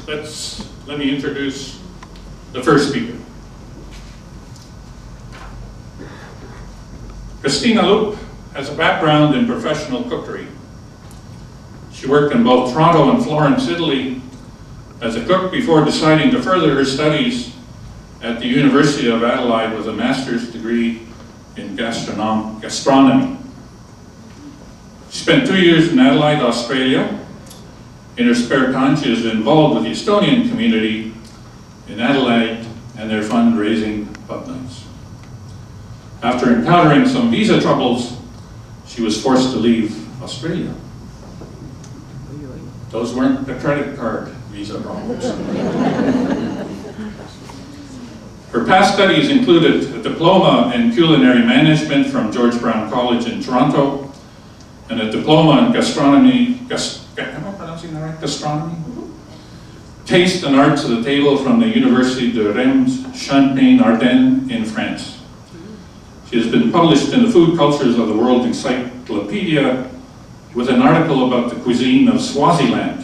let me introduce the first speaker. Kristina Lupp has a background in professional cookery. She worked in both Toronto and Florence, Italy, as a cook before deciding to further her studies at the University of Adelaide with a master's degree in gastronomy. She spent 2 years in Adelaide, Australia. In her spare time, she is involved with the Estonian community in Adelaide and their fundraising pub nights. After encountering some visa troubles, she was forced to leave Australia. Those weren't the credit card visa problems. Her past studies included a diploma in culinary management from George Brown College in Toronto, and a diploma in gastronomy, am I pronouncing that right? Gastronomy? Taste and Arts of the Table from the Université de Reims, Champagne-Ardenne in France. She has been published in the Food Cultures of the World Encyclopedia with an article about the cuisine of Swaziland.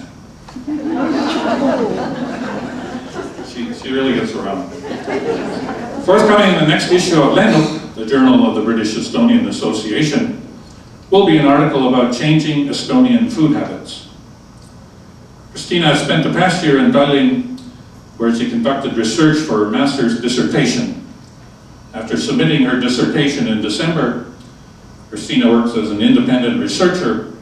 She really gets around. Forthcoming in the next issue of Lennuk, the Journal of the British Estonian Association, will be an article about changing Estonian food habits. Kristina has spent the past year in Tallinn, where she conducted research for her master's dissertation. After submitting her dissertation in December, Kristina works as an independent researcher,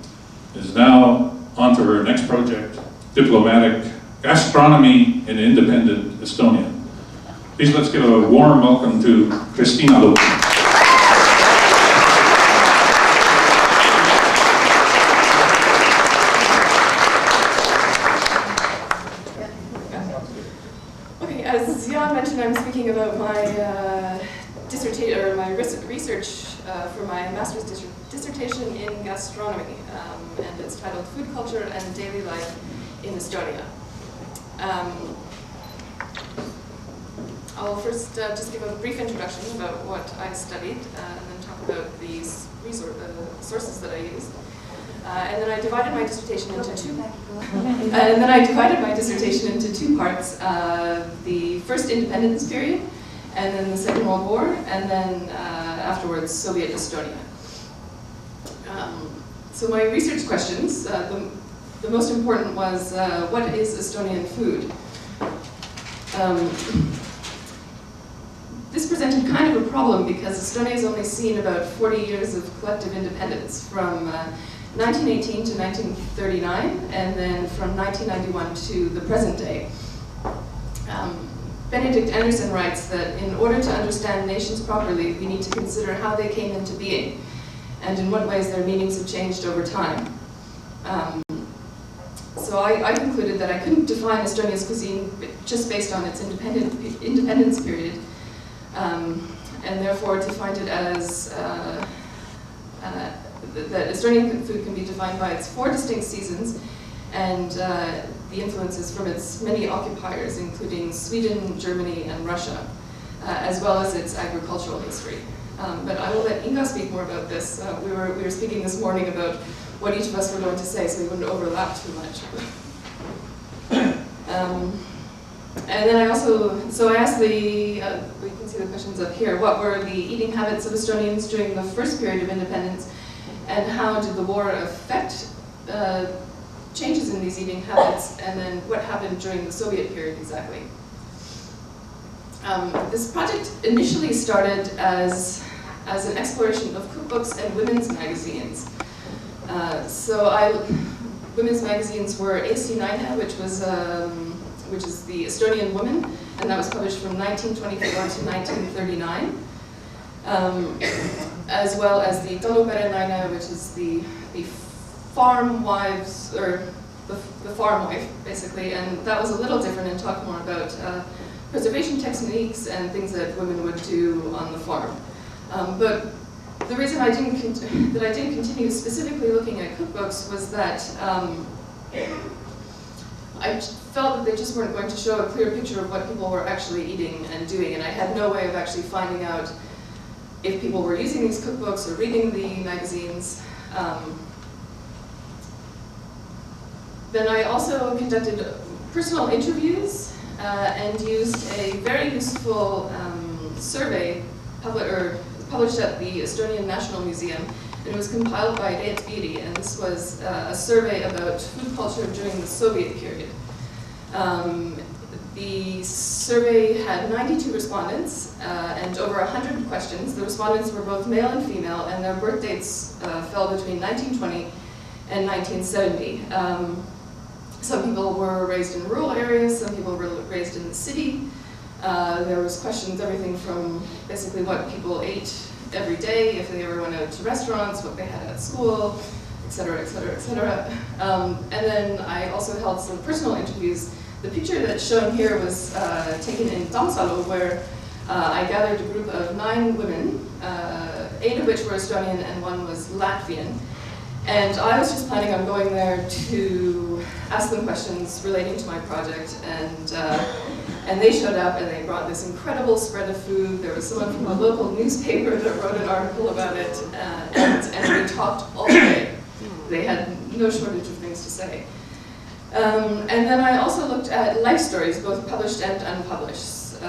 is now on to her next project, Diplomatic Gastronomy in Independent Estonia. Please let's give a warm welcome to Kristina Lupp. Okay, as Jan mentioned, I'm speaking about my dissertation or my research for my master's dissertation in gastronomy, and it's titled Food Culture and Daily Life in Estonia. I'll first just give a brief introduction about what I studied, and then talk about these sources that I used. And then I divided my dissertation into two parts: the first independence period, and then the Second World War, and then afterwards Soviet Estonia. So my research questions, the most important was, what is Estonian food? This presented kind of a problem because Estonia has only seen about 40 years of collective independence, from 1918 to 1939, and then from 1991 to the present day. Benedict Anderson writes that in order to understand nations properly, we need to consider how they came into being, and in what ways their meanings have changed over time. So I concluded that I couldn't define Estonia's cuisine just based on its independence period, and therefore defined it as that Estonian food can be defined by its 4 distinct seasons and the influences from its many occupiers, including Sweden, Germany, and Russia, as well as its agricultural history. But I will let Inga speak more about this. We were speaking this morning about what each of us were going to say, so we wouldn't overlap too much. And then I asked we can see the questions up here, what were the eating habits of Estonians during the first period of independence, and how did the war affect changes in these eating habits, and then what happened during the Soviet period exactly. This project initially started as an exploration of cookbooks and women's magazines. Women's magazines were Eesti, which is the Estonian Woman, and that was published from 1924 to 1939, as well as the Taluperenaine, which is the farm wives, or the farm wife, basically, and that was a little different and talked more about preservation techniques and things that women would do on the farm. But the reason I didn't continue specifically looking at cookbooks was that I felt that they just weren't going to show a clear picture of what people were actually eating and doing, and I had no way of actually finding out if people were using these cookbooks or reading the magazines. Then I also conducted personal interviews and used a very useful survey published at the Estonian National Museum. It was compiled by Reet Piiri, and this was a survey about food culture during the Soviet period. The survey had 92 respondents and over 100 questions. The respondents were both male and female, and their birth dates fell between 1920 and 1970. Some people were raised in rural areas, some people were raised in the city. There was questions, everything from basically what people ate every day, if they ever went out to restaurants, what they had at school, etc., etc., etc. And then I also held some personal interviews. The picture that's shown here was taken in Tammsalu, where I gathered a group of 9 women, 8 of which were Estonian and 1 was Latvian. And I was just planning on going there to ask them questions relating to my project, and they showed up and they brought this incredible spread of food. There was someone from a local newspaper that wrote an article about it, and we talked all day. They had no shortage of things to say. And then I also looked at life stories, both published and unpublished.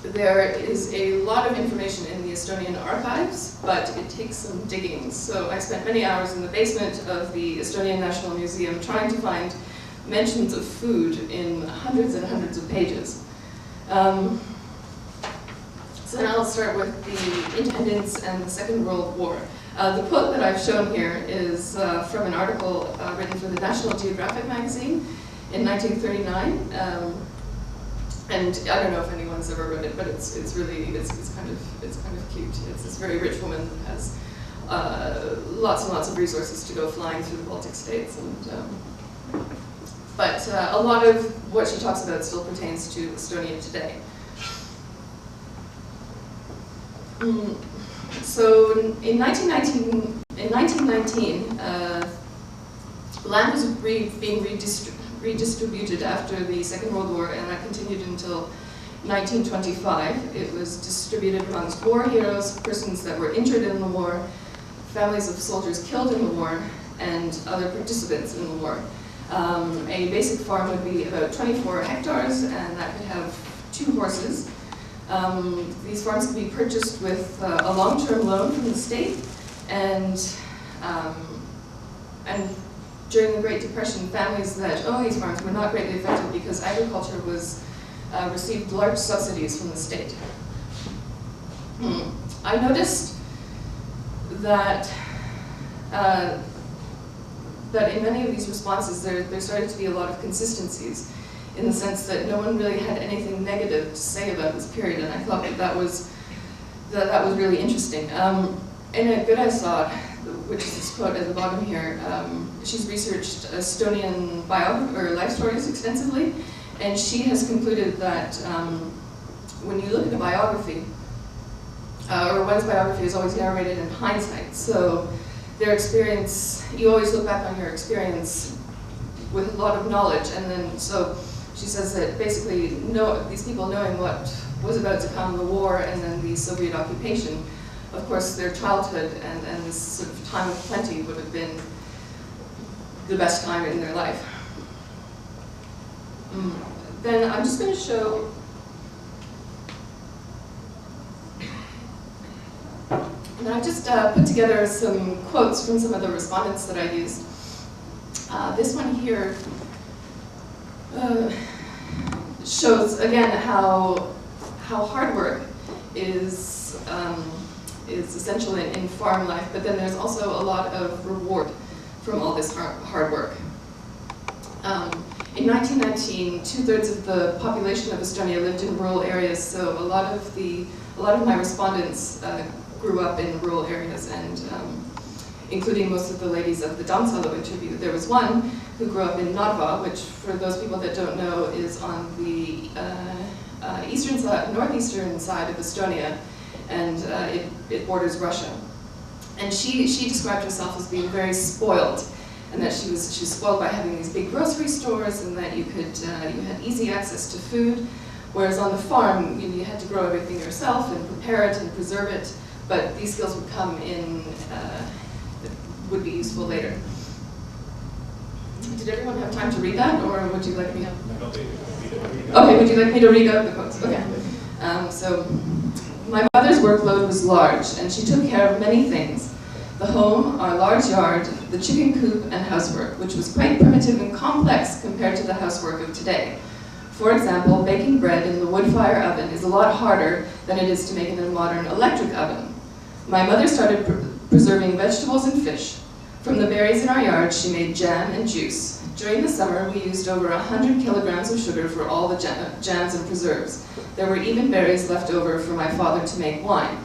There is a lot of information in the Estonian archives, but it takes some digging. So I spent many hours in the basement of the Estonian National Museum trying to find mentions of food in hundreds and hundreds of pages. So now I'll start with the independence and the Second World War. The quote that I've shown here is from an article written for the National Geographic magazine in 1939. And I don't know if anyone's ever read it, but it's kind of cute. It's this very rich woman that has lots and lots of resources to go flying through the Baltic states, and but a lot of what she talks about still pertains to Estonia today. So in 1919, land was being redistributed after the Second World War, and that continued until 1925. It was distributed amongst war heroes, persons that were injured in the war, families of soldiers killed in the war, and other participants in the war. A basic farm would be about 24 hectares, and that could have 2 horses. These farms could be purchased with a long-term loan from the state, and during the Great Depression, families that owned these farms were not greatly affected because agriculture received large subsidies from the state. I noticed that in many of these responses there started to be a lot of consistencies, in the sense that no one really had anything negative to say about this period, and I thought that was really interesting. Inga Paenurm, which is this quote at the bottom here, she's researched Estonian life stories extensively, and she has concluded that when you look at a biography, or one's biography is always narrated in hindsight, so their experience, you always look back on your experience with a lot of knowledge, and then so she says that basically these people knowing what was about to come, the war and then the Soviet occupation, of course their childhood and this sort of time of plenty would have been the best time in their life. Then I'm just going to show and I just put together some quotes from some of the respondents that I used. This one here shows again how hard work is essential in farm life, but then there's also a lot of reward from all this hard work. In 1919, 2/3 of the population of Estonia lived in rural areas, so a lot of my respondents grew up in rural areas, and including most of the ladies of the Tammsalu interview. There was one who grew up in Narva, which, for those people that don't know, is on the northeastern side of Estonia, and it borders Russia. And she described herself as being very spoiled, and that she was spoiled by having these big grocery stores, and that you had easy access to food, whereas on the farm you had to grow everything yourself and prepare it and preserve it. But these skills would come in, would be useful later. Did everyone have time to read that, or would you like me to? Okay, would you like me to read out the quotes? Okay. So, my mother's workload was large, and she took care of many things. The home, our large yard, the chicken coop, and housework, which was quite primitive and complex compared to the housework of today. For example, baking bread in the wood fire oven is a lot harder than it is to make it in a modern electric oven. My mother started preserving vegetables and fish. From the berries in our yard, she made jam and juice. During the summer, we used over 100 kilograms of sugar for all the jams and preserves. There were even berries left over for my father to make wine.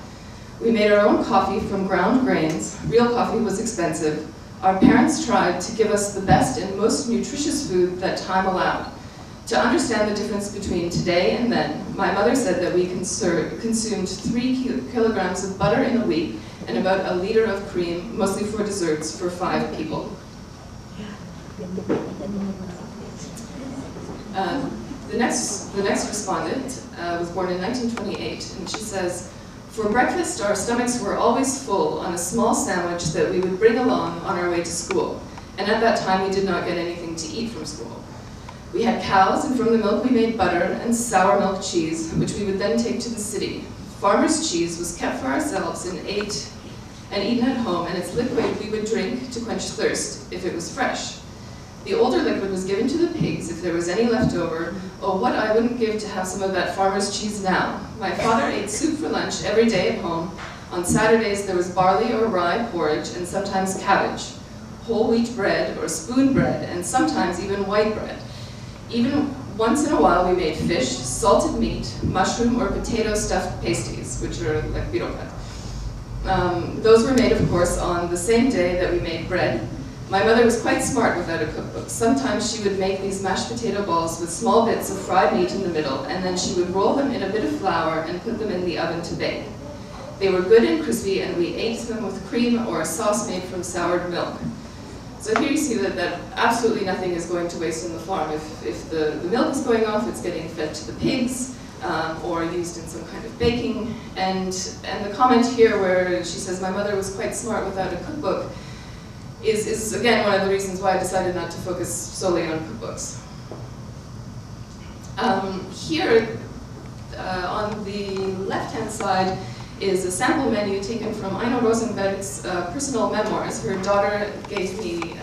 We made our own coffee from ground grains. Real coffee was expensive. Our parents tried to give us the best and most nutritious food that time allowed. To understand the difference between today and then, my mother said that we consumed 3 kilograms of butter in a week and about a liter of cream, mostly for desserts, for 5 people. The next respondent was born in 1928, and she says, "For breakfast, our stomachs were always full on a small sandwich that we would bring along on our way to school, and at that time we did not get anything to eat from school. We had cows, and from the milk we made butter and sour milk cheese, which we would then take to the city. Farmer's cheese was kept for ourselves and eaten at home, and its liquid we would drink to quench thirst, if it was fresh. The older liquid was given to the pigs if there was any left over. Oh, what I wouldn't give to have some of that farmer's cheese now. My father ate soup for lunch every day at home. On Saturdays there was barley or rye porridge and sometimes cabbage, whole wheat bread or spoon bread, and sometimes even white bread. Even once in a while we made fish, salted meat, mushroom or potato stuffed pasties, which are like birokat. Those were made, of course, on the same day that we made bread. My mother was quite smart without a cookbook. Sometimes she would make these mashed potato balls with small bits of fried meat in the middle, and then she would roll them in a bit of flour and put them in the oven to bake. They were good and crispy, and we ate them with cream or a sauce made from soured milk." So here you see that absolutely nothing is going to waste in the farm. If the milk is going off, it's getting fed to the pigs, or used in some kind of baking. And the comment here where she says, "My mother was quite smart without a cookbook," is again one of the reasons why I decided not to focus solely on cookbooks. Here, on the left-hand side, is a sample menu taken from Aino Rosenberg's personal memoirs. Her daughter gave me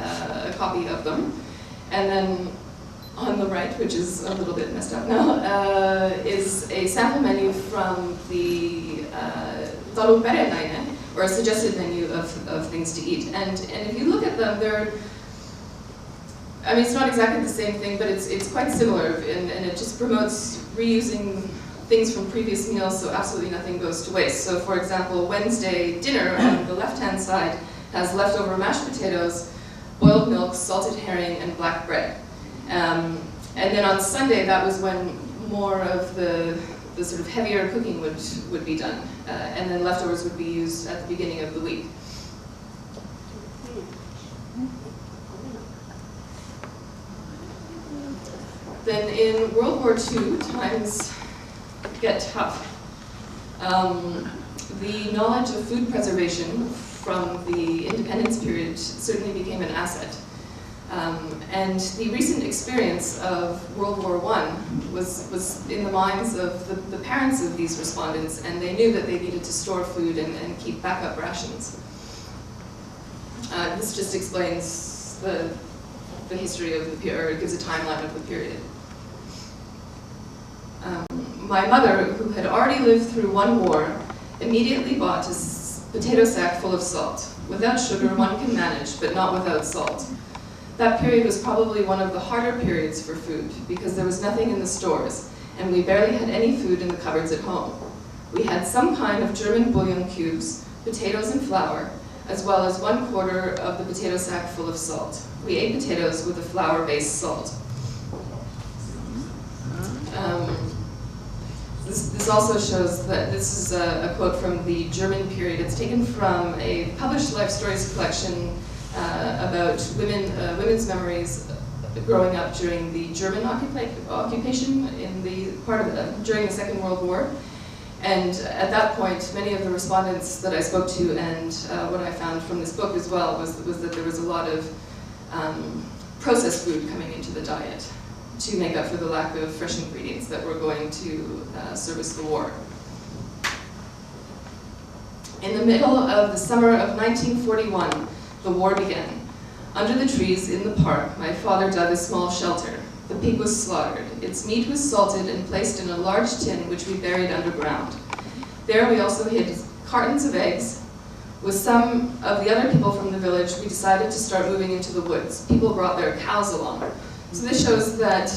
a copy of them. And then on the right, which is a little bit messed up now, is a sample menu from the Tallinn Estonia, or a suggested menu of things to eat. And if you look at them, I mean, it's not exactly the same thing, but it's quite similar, and it just promotes reusing things from previous meals, so absolutely nothing goes to waste. So for example, Wednesday dinner on the left-hand side has leftover mashed potatoes, boiled milk, salted herring, and black bread. And then on Sunday, that was when more of the sort of heavier cooking would be done. And then leftovers would be used at the beginning of the week. Then in World War II, times get tough. The knowledge of food preservation from the independence period certainly became an asset. And the recent experience of World War I was in the minds of the parents of these respondents, and they knew that they needed to store food and keep backup rations. This just explains the history of the period, or it gives a timeline of the period. My mother, who had already lived through one war, immediately bought a potato sack full of salt. Without sugar, one can manage, but not without salt. That period was probably one of the harder periods for food, because there was nothing in the stores, and we barely had any food in the cupboards at home. We had some kind of German bouillon cubes, potatoes and flour, as well as 1/4 of the potato sack full of salt. We ate potatoes with a flour-based salt. This also shows that this is a quote from the German period. It's taken from a published life stories collection about women's memories growing up during the German occupation in during the Second World War. And at that point, many of the respondents that I spoke to, and what I found from this book as well, was that there was a lot of processed food coming into the diet to make up for the lack of fresh ingredients that were going to service the war. In the middle of the summer of 1941, the war began. Under the trees in the park, my father dug a small shelter. The pig was slaughtered. Its meat was salted and placed in a large tin which we buried underground. There we also hid cartons of eggs. With some of the other people from the village, we decided to start moving into the woods. People brought their cows along. So this shows that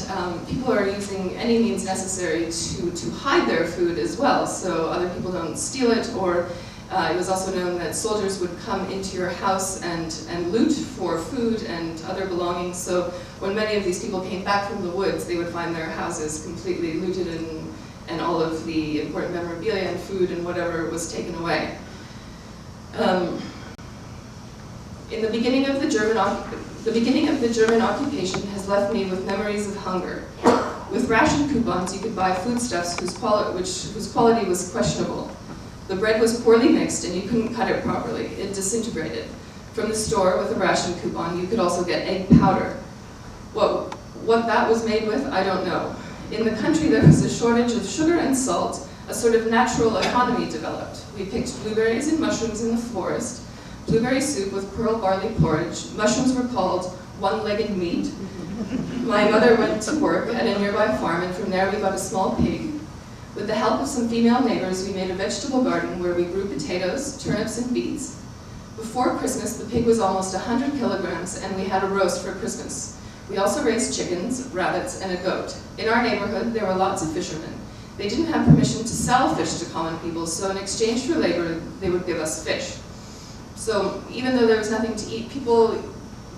people are using any means necessary to hide their food as well, so other people don't steal it, or it was also known that soldiers would come into your house and loot for food and other belongings. So when many of these people came back from the woods, they would find their houses completely looted and all of the important memorabilia and food and whatever was taken away. In the beginning of the German occupation has left me with memories of hunger. With ration coupons, you could buy foodstuffs whose quality was questionable. The bread was poorly mixed and you couldn't cut it properly. It disintegrated. From the store with a ration coupon, you could also get egg powder. What that was made with, I don't know. In the country, there was a shortage of sugar and salt. A sort of natural economy developed. We picked blueberries and mushrooms in the forest, blueberry soup with pearl barley porridge. Mushrooms were called one-legged meat. My mother went to work at a nearby farm, and from there we got a small pig. With the help of some female neighbors, we made a vegetable garden where we grew potatoes, turnips, and beets. Before Christmas, the pig was almost 100 kilograms, and we had a roast for Christmas. We also raised chickens, rabbits, and a goat. In our neighborhood, there were lots of fishermen. They didn't have permission to sell fish to common people, so in exchange for labor, they would give us fish. So even though there was nothing to eat, people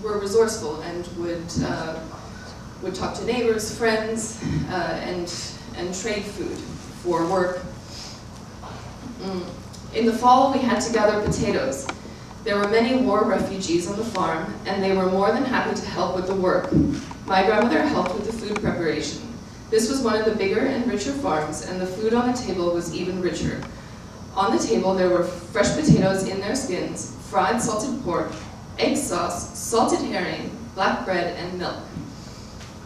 were resourceful and would talk to neighbors, friends, and trade food for work. In the fall, we had to gather potatoes. There were many war refugees on the farm, and they were more than happy to help with the work. My grandmother helped with the food preparation. This was one of the bigger and richer farms, and the food on the table was even richer. On the table, there were fresh potatoes in their skins, fried salted pork, egg sauce, salted herring, black bread, and milk.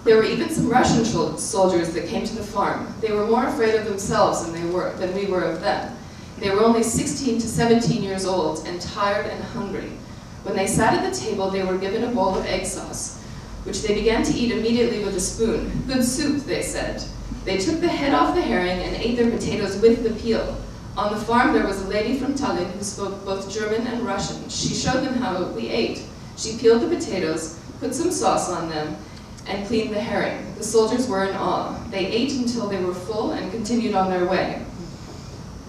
There were even some Russian soldiers that came to the farm. They were more afraid of themselves than we were of them. They were only 16 to 17 years old and tired and hungry. When they sat at the table, they were given a bowl of egg sauce, which they began to eat immediately with a spoon. Good soup, they said. They took the head off the herring and ate their potatoes with the peel. On the farm, there was a lady from Tallinn who spoke both German and Russian. She showed them how we ate. She peeled the potatoes, put some sauce on them, and cleaned the herring. The soldiers were in awe. They ate until they were full and continued on their way.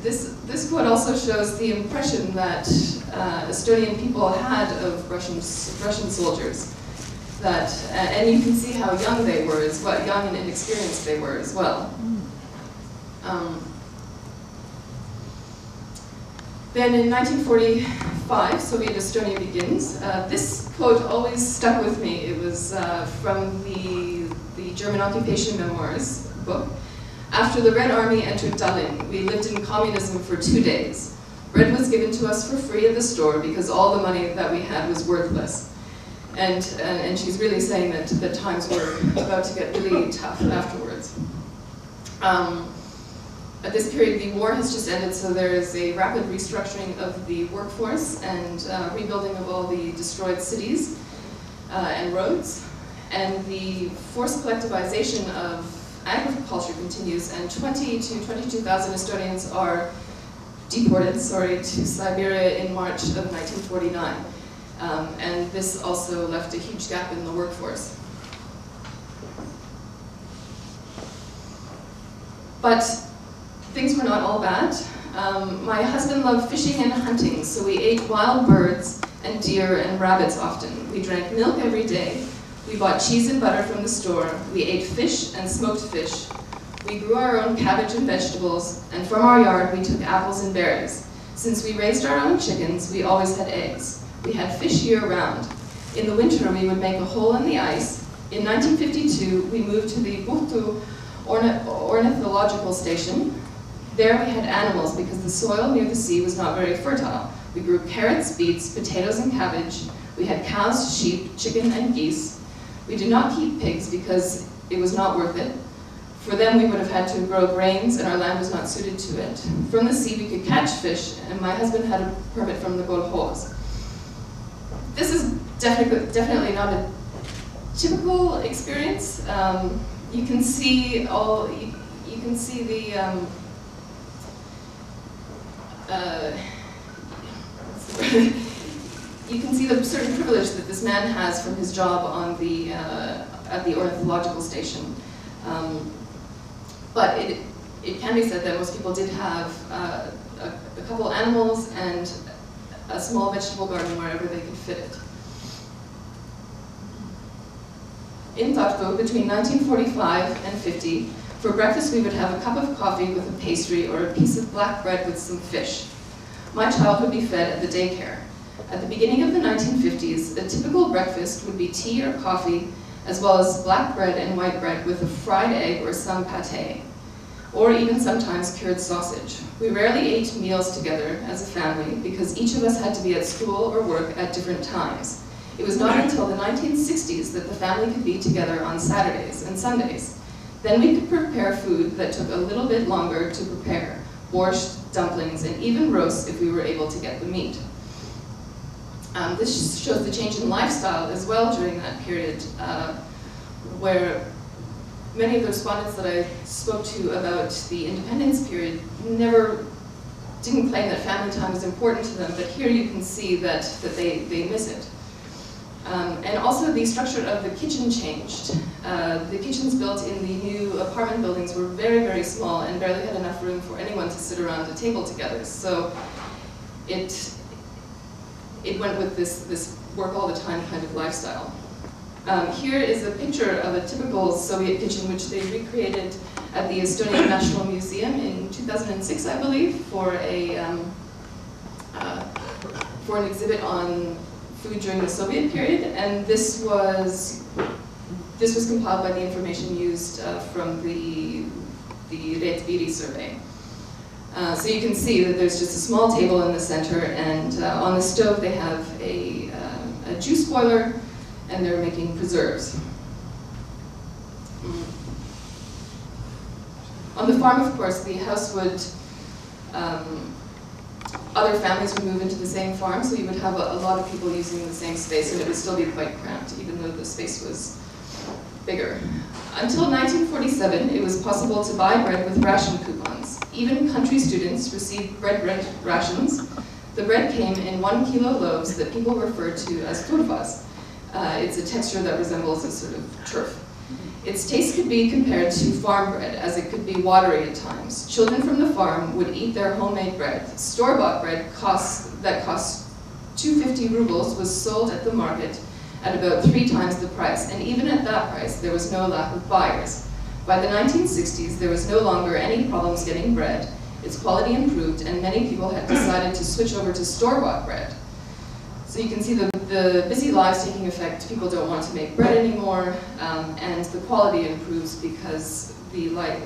This quote also shows the impression that Estonian people had of Russian soldiers. And you can see how young they were as well, young and inexperienced they were as well. Then in 1945, Soviet Estonia begins. This quote always stuck with me. It was from the German occupation memoirs book. After the Red Army entered Tallinn, we lived in communism for 2 days. Bread was given to us for free at the store because all the money that we had was worthless. And she's really saying that times were about to get really tough afterwards. At this period, the war has just ended, so there is a rapid restructuring of the workforce and rebuilding of all the destroyed cities and roads. And the forced collectivization of agriculture continues, and 20 to 22,000 Estonians are deported, to Siberia in March of 1949. And this also left a huge gap in the workforce. But things were not all bad. My husband loved fishing and hunting, so we ate wild birds and deer and rabbits often. We drank milk every day. We bought cheese and butter from the store. We ate fish and smoked fish. We grew our own cabbage and vegetables, and from our yard we took apples and berries. Since we raised our own chickens, we always had eggs. We had fish year-round. In the winter, we would make a hole in the ice. In 1952, we moved to the Puhtu ornithological station. There we had animals because the soil near the sea was not very fertile. We grew carrots, beets, potatoes, and cabbage. We had cows, sheep, chicken, and geese. We did not keep pigs because it was not worth it. For them, we would have had to grow grains, and our land was not suited to it. From the sea, we could catch fish, and my husband had a permit from the kolkhoz. This is definitely not a typical experience. You can see you can see the you can see the certain privilege that this man has from his job on the at the ornithological station. But it can be said that most people did have a couple animals and a small vegetable garden wherever they could fit it. In Tartu, between 1945 and 50, for breakfast we would have a cup of coffee with a pastry or a piece of black bread with some fish. My child would be fed at the daycare. At the beginning of the 1950s, a typical breakfast would be tea or coffee, as well as black bread and white bread with a fried egg or some pâté, or even sometimes cured sausage. We rarely ate meals together as a family because each of us had to be at school or work at different times. It was not until the 1960s that the family could be together on Saturdays and Sundays. Then we could prepare food that took a little bit longer to prepare: borscht, dumplings, and even roasts if we were able to get the meat. This shows the change in lifestyle as well during that period, where many of the respondents that I spoke to about the independence period didn't claim that family time was important to them, but here you can see that they miss it. And also the structure of the kitchen changed. The kitchens built in the new apartment buildings were very, very small and barely had enough room for anyone to sit around a table together. So it went with this work all the time kind of lifestyle. Here is a picture of a typical Soviet kitchen which they recreated at the Estonian National Museum in 2006, I believe, for an exhibit on food during the Soviet period, and this was compiled by the information used from the Retviri survey. So you can see that there's just a small table in the center, and on the stove they have a juice boiler, and they're making preserves. On the farm, of course, the house would, other families would move into the same farm, so you would have a lot of people using the same space, and it would still be quite cramped, even though the space was bigger. Until 1947, it was possible to buy bread with ration coupons. Even country students received bread rations. The bread came in 1 kilo loaves that people refer to as turvas. It's a texture that resembles a sort of turf. Its taste could be compared to farm bread, as it could be watery at times. Children from the farm would eat their homemade bread. Store-bought bread that cost 250 rubles was sold at the market at about 3 times the price, and even at that price, there was no lack of buyers. By the 1960s, there was no longer any problems getting bread. Its quality improved, and many people had decided to switch over to store-bought bread. So you can see the busy lives taking effect. People don't want to make bread anymore, and the quality improves because the life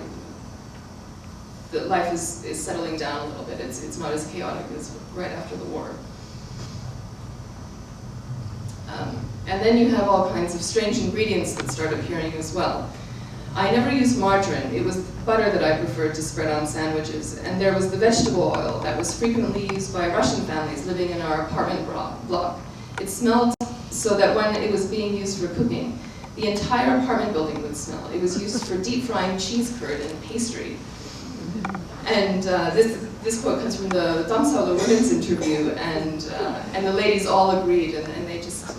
is settling down a little bit. It's not as chaotic as right after the war. And then you have all kinds of strange ingredients that start appearing as well. I never used margarine. It was butter that I preferred to spread on sandwiches. And there was the vegetable oil that was frequently used by Russian families living in our apartment block. It smelled so that when it was being used for cooking, the entire apartment building would smell. It was used for deep frying cheese curd and pastry. And this quote comes from the Tammsalu women's interview, and the ladies all agreed, and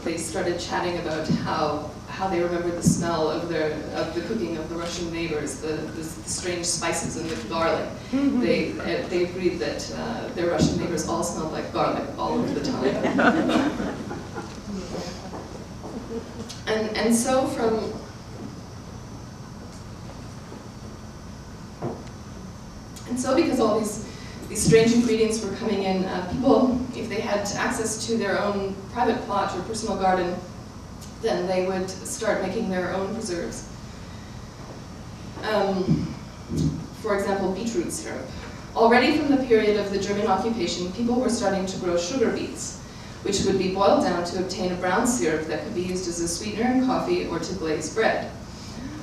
they started chatting about how they remembered the smell of the cooking of the Russian neighbors, the strange spices and the garlic. They agreed that their Russian neighbors all smelled like garlic all of the time. And so because all these strange ingredients were coming in, people, if they had access to their own private plot or personal garden, then they would start making their own preserves. For example, beetroot syrup. Already from the period of the German occupation, people were starting to grow sugar beets. which would be boiled down to obtain a brown syrup that could be used as a sweetener in coffee or to glaze bread.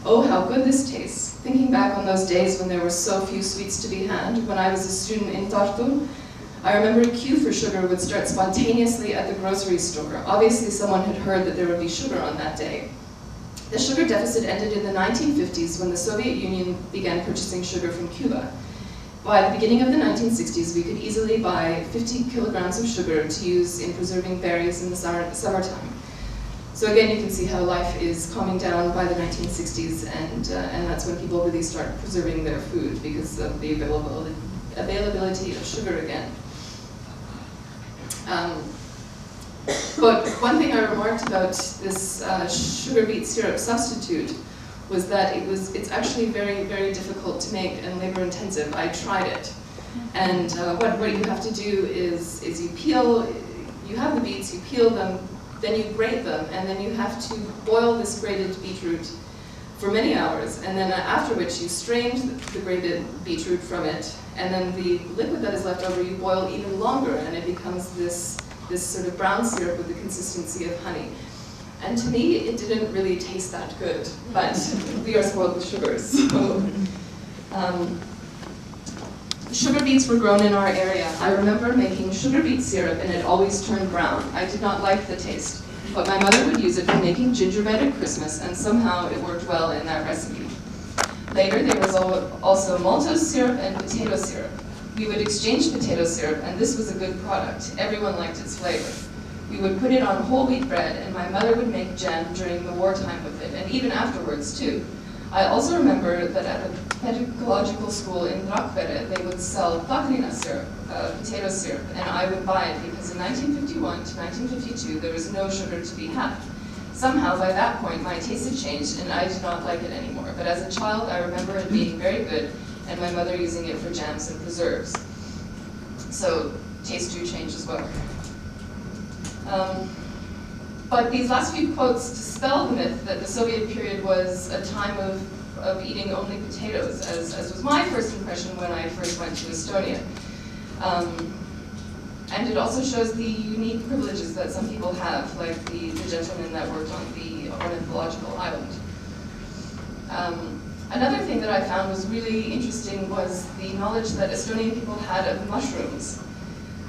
Oh, how good this tastes. Thinking back on those days when there were so few sweets to be had, when I was a student in Tartu, I remember a queue for sugar would start spontaneously at the grocery store. Obviously someone had heard that there would be sugar on that day. The sugar deficit ended in the 1950s when the Soviet Union began purchasing sugar from Cuba. By the beginning of the 1960s, we could easily buy 50 kilograms of sugar to use in preserving berries in the summertime. So again, you can see how life is calming down by the 1960s, and that's when people really start preserving their food because of the availability of sugar again. But one thing I remarked about this sugar beet syrup substitute was that it's actually very, very difficult to make and labor intensive. I tried it. And what you have to do is you have the beets, you peel them, then you grate them, and then you have to boil this grated beetroot for many hours, and then after which you strain the grated beetroot from it, and then the liquid that is left over you boil even longer, and it becomes this sort of brown syrup with the consistency of honey. And to me, it didn't really taste that good, but we are spoiled with sugar, so. Sugar beets were grown in our area. I remember making sugar beet syrup and it always turned brown. I did not like the taste, but my mother would use it for making gingerbread at Christmas, and somehow it worked well in that recipe. Later, there was also maltose syrup and potato syrup. We would exchange potato syrup, and this was a good product. Everyone liked its flavor. We would put it on whole wheat bread, and my mother would make jam during the wartime with it, and even afterwards too. I also remember that at the pedagogical school in Rakvere, they would sell takrina syrup, potato syrup, and I would buy it because in 1951 to 1952 there was no sugar to be had. Somehow by that point my taste had changed and I did not like it anymore, but as a child I remember it being very good and my mother using it for jams and preserves. So tastes do change as well. But these last few quotes dispel the myth that the Soviet period was a time of eating only potatoes, as was my first impression when I first went to Estonia. And it also shows the unique privileges that some people have, like the gentleman that worked on the ornithological island. Another thing that I found was really interesting was the knowledge that Estonian people had of mushrooms.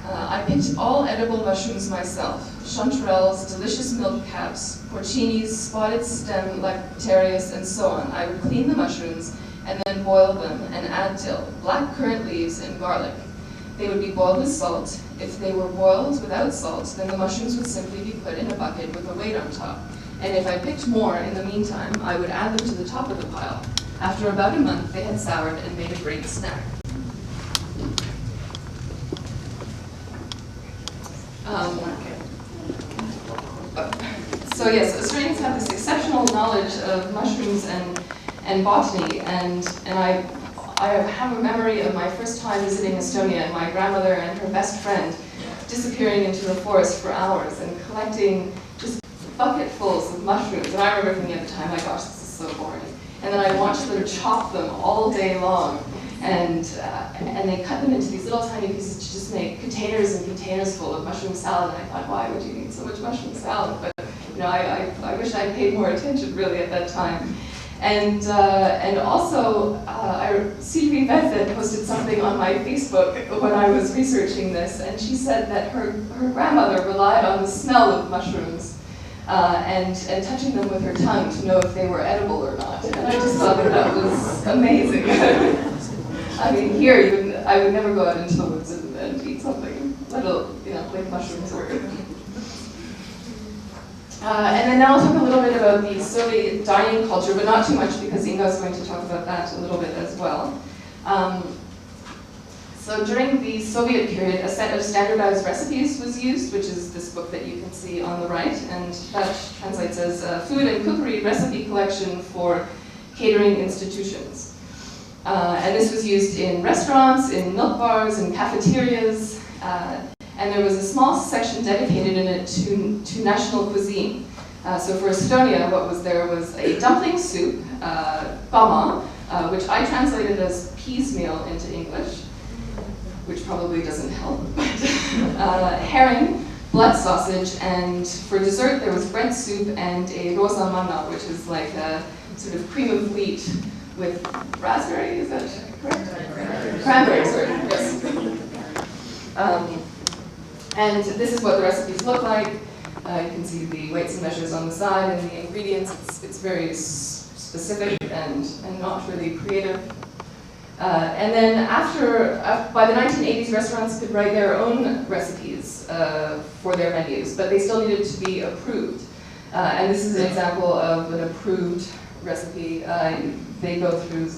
I picked all edible mushrooms myself: chanterelles, delicious milk caps, porcinis, spotted stem lactarius, and so on. I would clean the mushrooms and then boil them and add dill, black currant leaves, and garlic. They would be boiled with salt. If they were boiled without salt, then the mushrooms would simply be put in a bucket with a weight on top. And if I picked more in the meantime, I would add them to the top of the pile. After about a month, they had soured and made a great snack. So yes, Australians have this exceptional knowledge of mushrooms and botany, and I have a memory of my first time visiting Estonia and my grandmother and her best friend disappearing into the forest for hours and collecting just bucketfuls of mushrooms. And I remember thinking at the time, my gosh, this is so boring. And then I watched them chop them all day long. And they cut them into these little tiny pieces to just make containers and containers full of mushroom salad. And I thought, why would you need so much mushroom salad? But you know, I wish I paid more attention really at that time. And also, Sylvie Beth posted something on my Facebook when I was researching this, and she said that her grandmother relied on the smell of mushrooms and touching them with her tongue to know if they were edible or not. And I just thought that was amazing. I mean, here, I would never go out into the woods and eat something little, you know, like mushrooms were. And then now I'll talk a little bit about the Soviet dining culture, but not too much because Inga is going to talk about that a little bit as well. So during the Soviet period, a set of standardized recipes was used, which is this book that you can see on the right, and that translates as Food and Cookery Recipe Collection for Catering Institutions. And this was used in restaurants, in milk bars, in cafeterias, and there was a small section dedicated in it to national cuisine. So for Estonia, what was there was a dumpling soup, bama, which I translated as peas meal into English, which probably doesn't help, but herring, blood sausage, and for dessert there was bread soup and a rosa manna, which is like a sort of cream of wheat with raspberry, is that correct? Cranberry, sorry, yes. And this is what the recipes look like. You can see the weights and measures on the side and the ingredients. It's very specific and not really creative. And then by the 1980s, restaurants could write their own recipes for their menus, but they still needed to be approved. And this is an example of an approved recipe. They go through,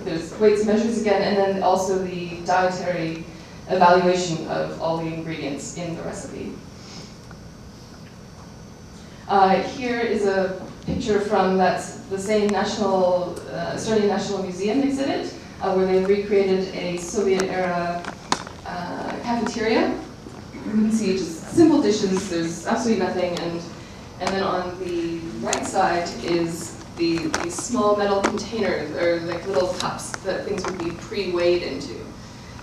there's weights and measures again, and then also the dietary evaluation of all the ingredients in the recipe. Here is a picture from the same Estonian National Museum exhibit, where they recreated a Soviet-era cafeteria. You can see just simple dishes, there's absolutely nothing, and then on the right side is these small metal containers, or like little cups that things would be pre-weighed into.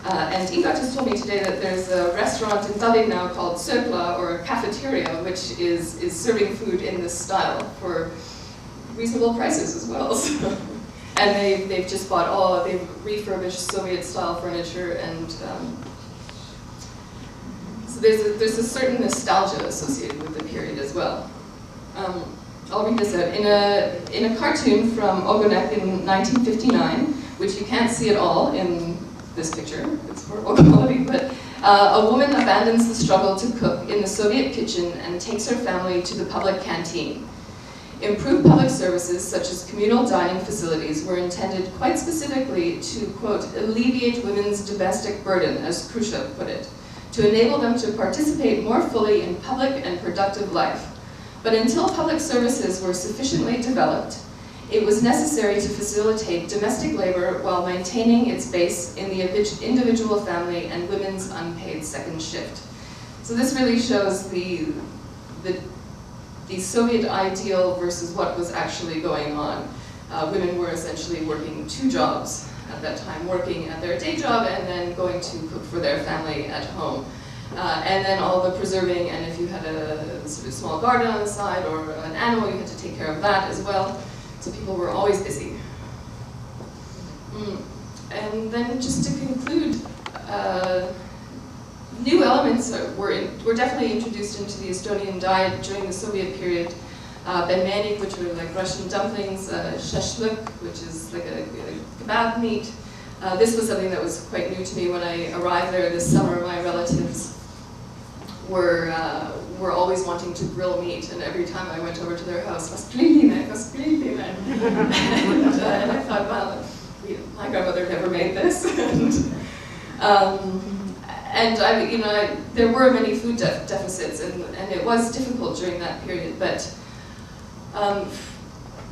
And Inga just told me today that there's a restaurant in Tallinn now called Söökla, or a cafeteria, which is serving food in this style for reasonable prices as well. So, and they've just bought they've refurbished Soviet-style furniture, and so there's a certain nostalgia associated with the period as well. I'll read this out. In a cartoon from Ogonek in 1959, which you can't see at all in this picture, it's horrible quality, but a woman abandons the struggle to cook in the Soviet kitchen and takes her family to the public canteen. Improved public services, such as communal dining facilities, were intended quite specifically to, quote, alleviate women's domestic burden, as Khrushchev put it, to enable them to participate more fully in public and productive life. But until public services were sufficiently developed, it was necessary to facilitate domestic labor while maintaining its base in the individual family and women's unpaid second shift. So this really shows the Soviet ideal versus what was actually going on. Women were essentially working two jobs at that time, working at their day job and then going to cook for their family at home. And then all the preserving, and if you had a sort of small garden on the side or an animal, you had to take care of that as well. So people were always busy. And then just to conclude, new elements were definitely introduced into the Estonian diet during the Soviet period. Benmeni, which were like Russian dumplings, shashlik, which is like a kebab meat. This was something that was quite new to me when I arrived there this summer. My relatives were always wanting to grill meat, and every time I went over to their house, and I thought, well, my grandmother never made this. There were many food deficits, and it was difficult during that period, but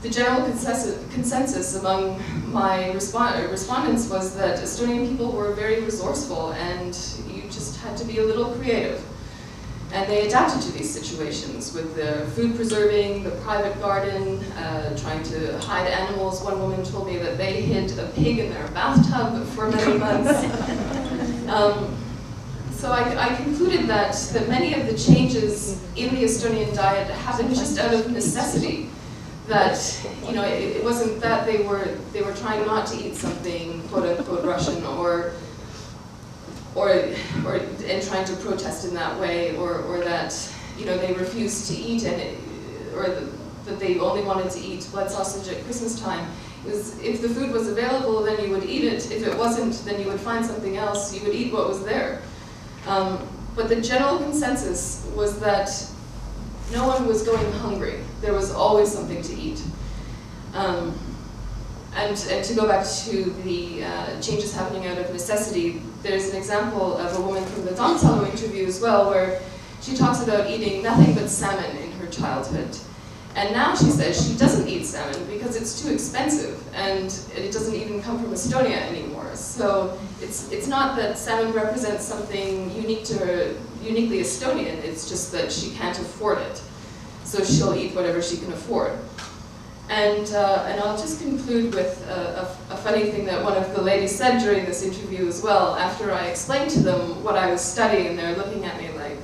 the general consensus among my respondents was that Estonian people were very resourceful, and you just had to be a little creative. And they adapted to these situations with the food preserving, the private garden, trying to hide animals. One woman told me that they hid a pig in their bathtub for many months. So I concluded that many of the changes in the Estonian diet happened just out of necessity. That it wasn't that they were trying not to eat something quote unquote Russian and trying to protest in that way, or that they refused to eat that they only wanted to eat blood sausage at Christmas time. It was, if the food was available, then you would eat it. If it wasn't, then you would find something else. You would eat what was there. But the general consensus was that no one was going hungry. There was always something to eat. And to go back to the changes happening out of necessity, there's an example of a woman from the Tammsalu interview as well, where she talks about eating nothing but salmon in her childhood. And now she says she doesn't eat salmon because it's too expensive, and it doesn't even come from Estonia anymore. So it's not that salmon represents something uniquely Estonian, it's just that she can't afford it. So she'll eat whatever she can afford. And I'll just conclude with a funny thing that one of the ladies said during this interview as well. After I explained to them what I was studying, they're looking at me like,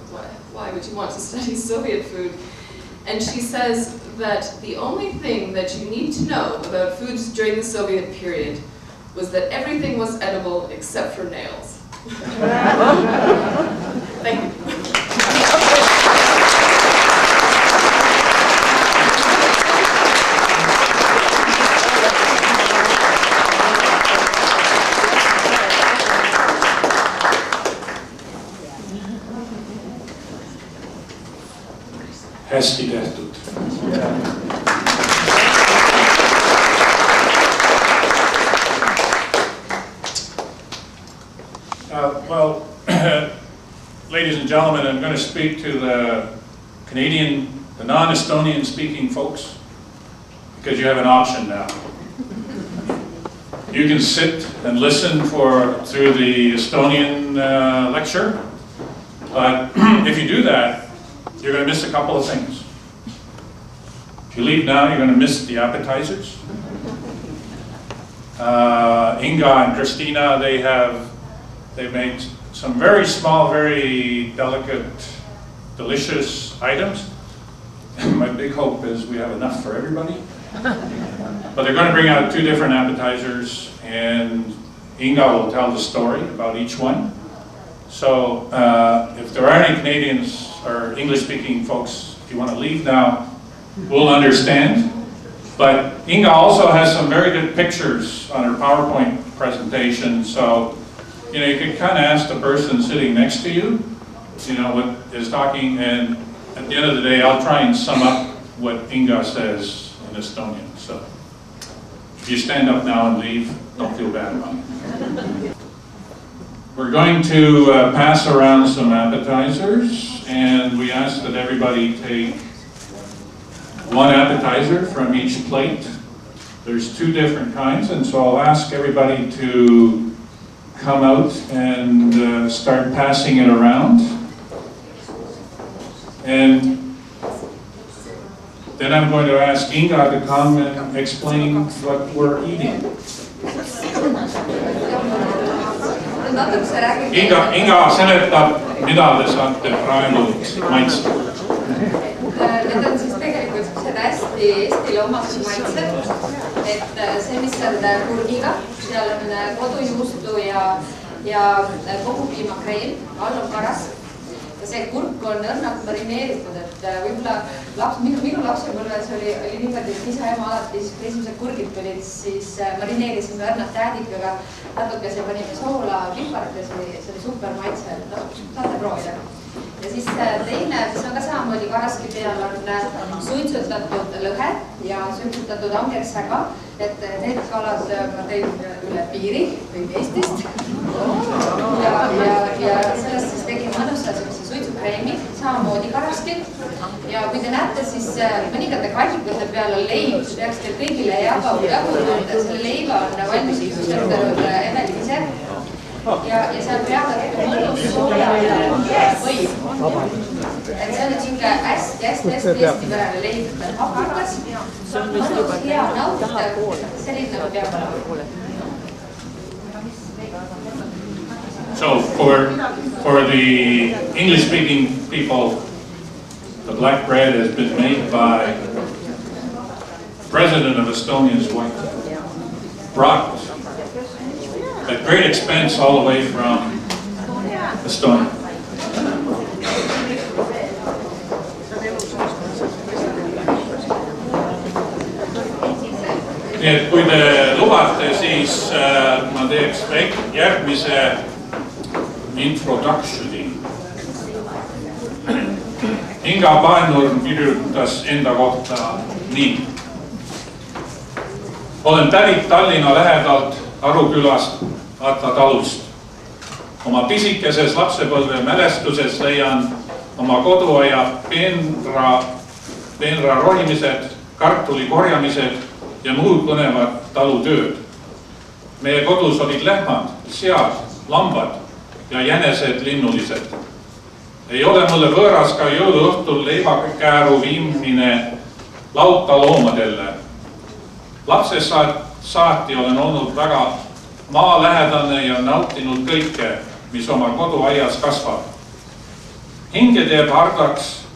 why would you want to study Soviet food? And she says that the only thing that you need to know about foods during the Soviet period was that everything was edible except for nails. Thank you. Hästi tehtud. Well, ladies and gentlemen, I'm going to speak to the the non-Estonian speaking folks, because you have an option now. You can sit and listen through the Estonian lecture, but if you do that, you're going to miss a couple of things. If you leave now, you're going to miss the appetizers. Inga and Kristina, they've made some very small, very delicate, delicious items. My big hope is we have enough for everybody. But they're going to bring out 2 different appetizers, and Inga will tell the story about each one. So if there are any Canadians or English-speaking folks, if you want to leave now, we'll understand. But Inga also has some very good pictures on her PowerPoint presentation, so you can kind of ask the person sitting next to you, what is talking, and at the end of the day, I'll try and sum up what Inga says in Estonian. So if you stand up now and leave, don't feel bad about it. We're going to pass around some appetizers, and we ask that everybody take 1 appetizer from each plate. There's 2 different kinds, and so I'll ask everybody to come out and start passing it around. And then I'm going to ask Inga to come and explain what we're eating. Inga seletab, mida te saate praegu maitsta. Need on siis tegelikult sellised hästi Eestile omased maitsed, et see, mis on kurgiga, seal on kodujuustu ja kogupiimakreem, all on karas. Ja see kurk on õrnalt marineeritud, et võib-olla minu lapsepõlves oli niimoodi, et isa ja ema alati, kui esimesed kurgid tulid, siis marineerisime õrnalt tädikaga, natukese panime soola, piparit ja see oli super maitse, saate proovida. Ja siis teine, mis on ka samamoodi karaski peal, on suitsutatud lõhe ja suitsutatud angersäga, et need kalad ma tõin üle piiri, tõin Eestist. Ja sellest siis tegin mõnusa suitsukreemi, samamoodi karaskil. Ja kui te näete, siis mõningate kallikute peal on leib, peaks teil kõigile jagunud, selle leiba on valmis söötanud Evelin ise. Ja seal peab mõnus soolaline võim. Et see on niisugune hästi pärane leib, et on hapukas, mõnus, hea, nautitav, selline peab olema. So for the English-speaking people, the black bread has been made by President of Estonia's wife, brought at great expense all the way from Estonia. Nii et kui te lubate, siis ma teeks järgmise introductioni. Inga Paenurm kirjutas enda kohta nii. Olen pärit Tallinna lähedalt Aru külast Atla talust. Oma pisikeses lapsepõlve mälestuses leian oma koduaia peenra rohimised, kartuli korjamised ja muud põnevad talutööd. Meie kodus olid lehmad, sead, lambad ja jänesed linnulised. Ei ole mulle võõras ka jõuluõhtul leivakääru viimine lauta loomadele. Lapsest saati olen olnud väga maalähedane ja nautinud kõike, mis oma koduaias kasvab. Hinge teeb hardaks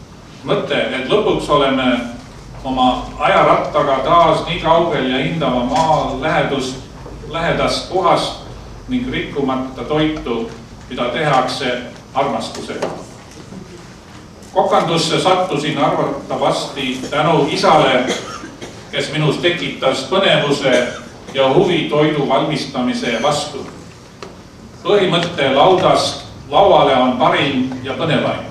mõte, et lõpuks oleme oma ajarattaga taas nii kaugel ja hindama maa lähedast puhast ning rikkumata toitu, mida tehakse armastusega. Kokandusse sattusin arvatavasti tänu isale, kes minus tekitas põnevuse ja huvi toidu valmistamise vastu. Põhimõtte lauale on parim ja põnevaim.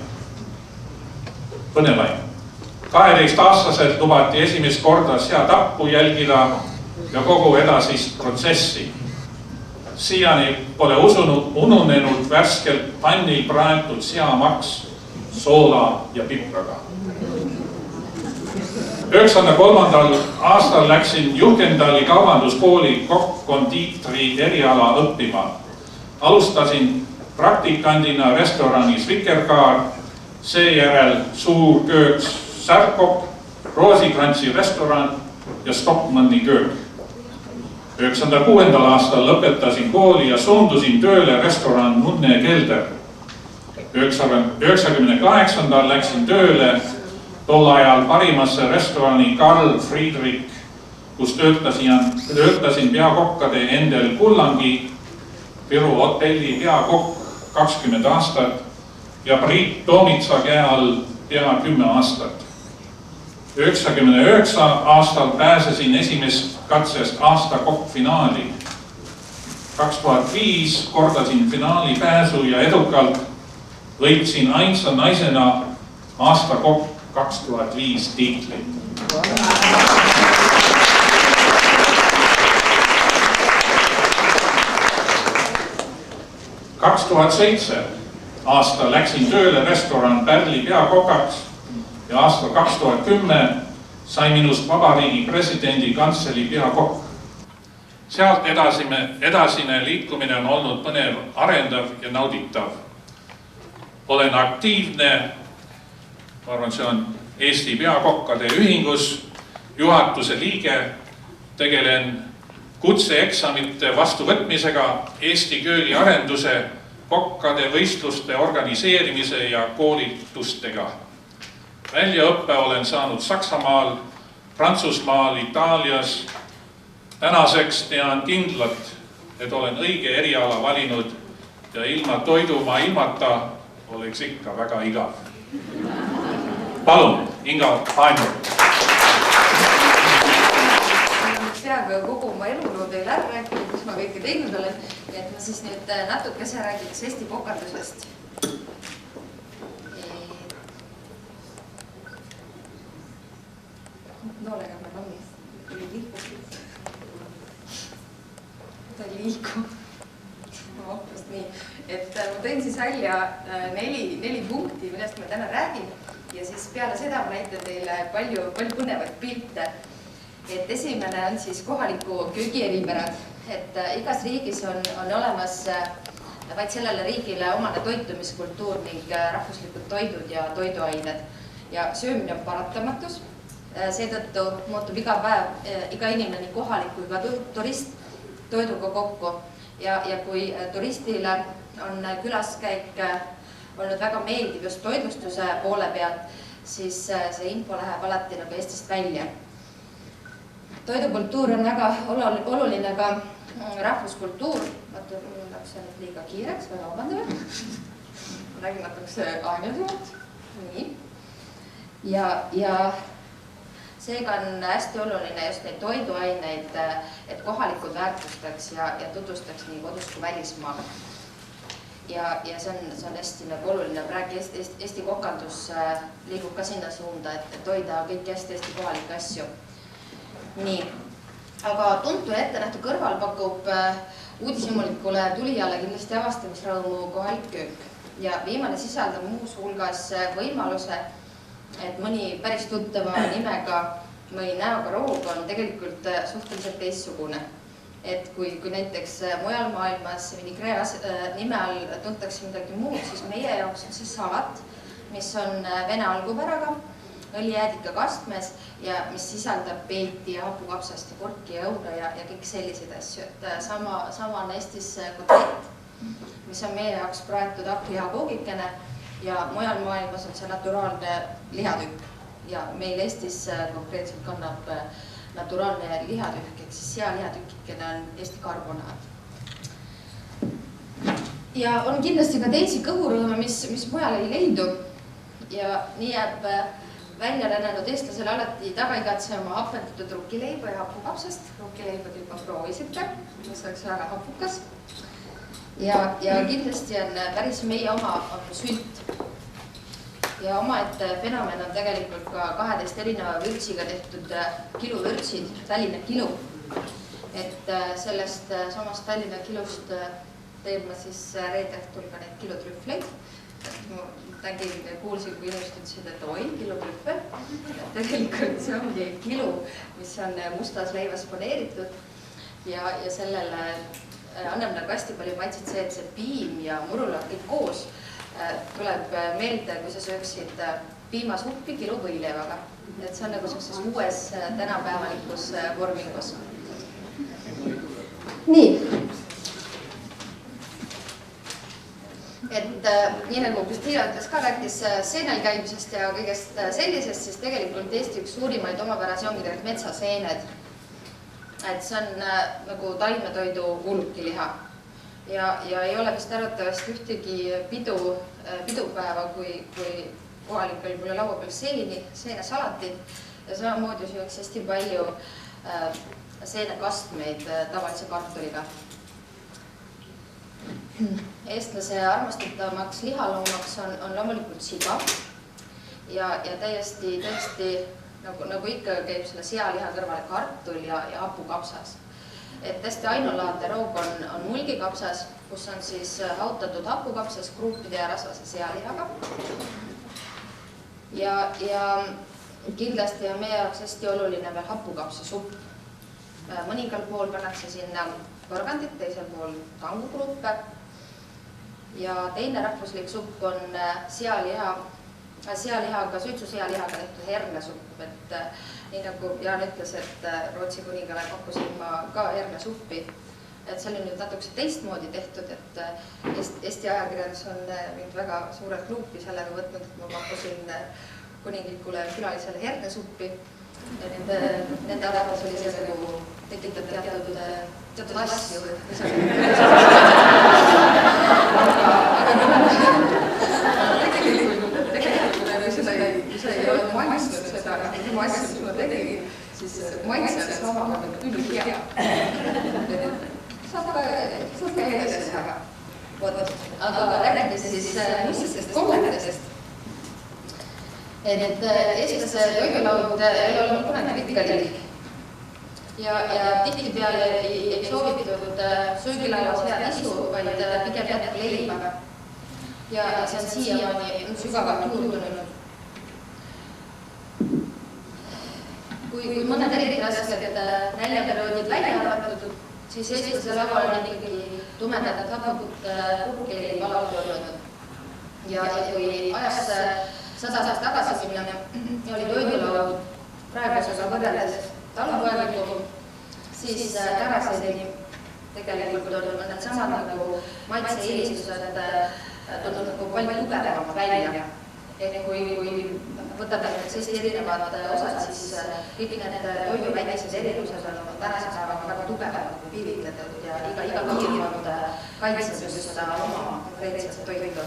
12-aastaselt lubati esimest korda seatappu jälgida ja kogu edasist protsessi. Siiani pole ununenud värskelt pannil praetud seamaks, soola ja pipraga. 1993. aastal läksin Juhkendali kaubanduskooli kokk-kondiitri eriala õppima. Alustasin praktikandina restoranis Vikerkaar, seejärel suur köök Särkop, Roosikrantsi restoran ja Stockmanni köök. 1996. aastal lõpetasin kooli ja suundusin tööle restoran Moodne kelder. 1998. läksin tööle tol ajal parimasse restorani Karl Friedrich, kus töötasin peakokkade Endel Kullangi, Viru hotelli peakokk 20 aastat ja Priit Toomitsa käe all pea 10 aastat. 1999. aastal pääsesin esimest katsest aasta kokkfinaali. 2005 kordasin finaali pääsu ja edukalt võitsin ainsa naisena aasta kokk 2005 tiitli. Wow. 2007 aasta läksin tööle restoran Pärli peakokaks ja aastal 2010 sai minust vabariigi presidendi kantselei peakokk. Sealt edasine liikumine on olnud põnev, arendav ja nauditav. Olen aktiivne, ma arvan, see on Eesti peakokkade ühingus, juhatuse liige, tegelen kutseeksamite vastuvõtmisega, Eesti köögiarenduse, kokkade võistluste organiseerimise ja koolitustega. Väljaõppe olen saanud Saksamaal, Prantsusmaal, Itaalias. Tänaseks tean kindlalt, et olen õige eriala valinud ja ilma toidumaa ilmata oleks ikka väga igav. Palun, Inga Paenurm. Peaaegu kogu oma eluloo teil ära rääkinud, kus ma kõike teinud olen, et ma siis nüüd natukese räägiks Eesti kokandusest. Noolega ma lammis, tuli liikusid. Ta liikub. Ma hoopust nii, et ma tõin siis välja neli punkti, millest ma täna räägin ja siis peale seda ma näitan teile palju põnevaid pilte. Et esimene on siis kohaliku köögi eripärad, et igas riigis on olemas vaid sellele riigile omane toitumiskultuur ning rahvuslikud toidud ja toiduained ja söömine on paratamatus. Seetõttu muutub iga päev iga inimene nii kohalik kui ka turist toiduga kokku ja kui turistile on külaskäik olnud väga meeldiv just toitlustuse poole pealt, siis see info läheb alati nagu Eestist välja. Toidukultuur on väga oluline ka rahvuskultuur. Vaata, mul läks see nüüd liiga kiireks, väga vabandame. Räägin natukese aeglasemalt. Nii. Ja seega on hästi oluline just neid toiduaineid, et kohalikud väärtustaks ja tutvustaks nii kodus kui välismaal. Ja see on hästi oluline. Praegu Eesti kokandus liigub ka sinna suunda, et hoida kõik hästi kohalikke asju. Nii, aga tuntu ja ettenähtu kõrval pakub uudishimulikule tulijale kindlasti avastamisrõõmu kohalik köök. Ja viimane sisaldab muus hulgas võimaluse, et mõni päris tuttava nimega või näoga roog on tegelikult suhteliselt teistsugune. Et kui näiteks mujal maailmas vinigre nime all tuntakse midagi muud, siis meie jaoks on see salat, mis on vene algupäraga, õlijäädika kastmes ja mis sisaldab peeti ja hapukapsast ja kurki ja õuna ja kõik sellised asju. Et sama on Eestis kotlett, mis on meie jaoks praetud hapu ja koogikene ja mujal maailmas on see naturaalne lihatükk ja meil Eestis konkreetselt kannab naturaalne lihatükk, ehk siis sealihatükikene on Eesti karbonaat. Ja on kindlasti ka teisi kõhurõõme, mis mujal ei leidu ja nii jääb välja rännanud eestlasele alati taga igatse oma hapetatud rukkileiba ja hapukapsast. Rukkileiba te juba proovisite, mis oleks väga hapukas. Ja kindlasti on päris meie oma on sült. Ja omaette fenomen on tegelikult ka 12 erineva vürtsiga tehtud kiluvürtsid, Tallinna kilu. Et sellest samast Tallinna kilust teen ma siis reedehtul ka neid kilutrühvleid. Kuulsin, kui inimesed ütlesid, et oi, kilutrühvel. Tegelikult see ongi kilu, mis on mustas leivas paneeritud ja sellele annab nagu hästi palju maitset see, et see piim ja murulad kõik koos tuleb meelde, kui sa sööksid piimasuppi kiluvõileivaga. Et see on nagu sellises uues tänapäevalikus vormingus. Nii. Et nii nagu Kristina ütles ka, rääkis seenel käimisest ja kõigest sellisest, siis tegelikult Eesti üks suurimaid omapärasi ongi tegelikult metsaseened. Et see on nagu taimetoidu ulukiliha. Ja ei ole vist arvatavasti ühtegi pidupäeva, kui kohalikel pole laua peal seenesalatit ja samamoodi süüaks hästi palju seenekastmeid tavalise kartuliga. Eestlase armastatavamaks lihaloomaks on loomulikult siga ja täiesti nagu ikka käib selle sealiha kõrvale kartul ja hapukapsas. Et täiesti ainulaadne roog on mulgikapsas, kus on siis hautatud hapukapsas kruupide ja rasvase sealihaga. Ja kindlasti on meie jaoks hästi oluline veel hapukapsasupp. Mõningal pool pannakse sinna porgandit, teisel pool tangukruupe. Ja teine rahvuslik supp on sealihaga, suitsusealihaga tehtud hernesupp. Et nii nagu Jaan ütles, et Rootsi kuningale pakkusin ma ka hernesuppi. Et see oli nüüd natukese teistmoodi tehtud, et Eesti ajakirjandus on mind väga suurelt luupi sellega võtnud, et ma pakkusin kuninglikule külalisele hernesuppi. Ja nende arvates oli see nagu tekitab teatud asju. Kui sa ei ole maitsnud seda, kui asja sulle tegin, siis maitse on sama küll hea. Saab ka edasi teha. Aga rääkides siis mustest kommentidest. Et eestlase toidulaud ei ole kunagi pikkalik. Ja tihtipeale ei soovitud söögilauas head isu, vaid pigem jätku leiba. Ja see on siiamaani sügavalt juurdunud. Kui mõned eriti rasked näljaperioodid välja arvatud, siis eestlase laual on ikkagi tumedat hapukut purkkeeli alati olnud. Ja kui ajas 100 aastat tagasi minna, oli toidulaud praegusega võrreldes talupoegalikum, siis tänaseni tegelikult on need samad nagu maitse-eelistused tulnud nagu palju tugevamad välja. Et kui võtame Eesti erinevad osad, siis kõik need toidu väikesed erilused on tänase päevaga väga tugevalt piiritletud ja iga piirkond kaitseb just seda oma konkreetset toidu.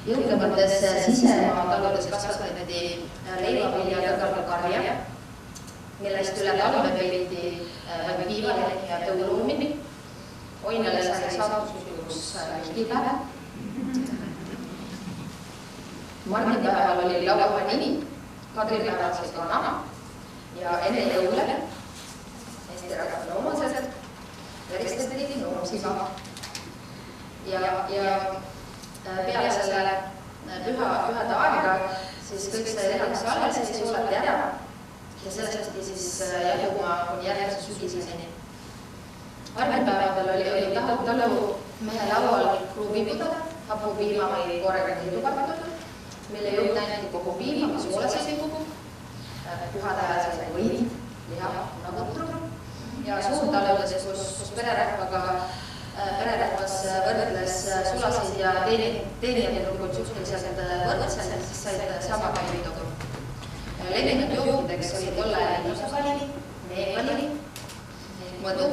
Jõukamates sisemaa taludes kasvatati leivavilja kõrval karja, millest üle talve peeti vaid piivaleht ja tõuluumi. Oinale sai saatuslikuks ligipäev. Mardipäeval oli lauapanini, kadripäeval sai kana ja enne jõule Eesti rahvad loomaselt veristati noomsiga. Ja peale selle pühade aega siis kõik see tehakse alles, siis sulati ära ja sellest siis jaguma kuni järgmise sügiseni. Arvepäeval oli talu mehe laual kruuvipuda, hapupiima või koorega kiidupatud, mille juurde anti kogu piima, mis soolasasi kogu, pühade ajal sai võid, liha, punaputru ja suurtalodes, kus pererahvas võrdles sulasid ja teenijaid suhteliselt võrdselt, siis said sama palju toidu. Levinud jookideks oli tolle liipsukali, meepali, mõdu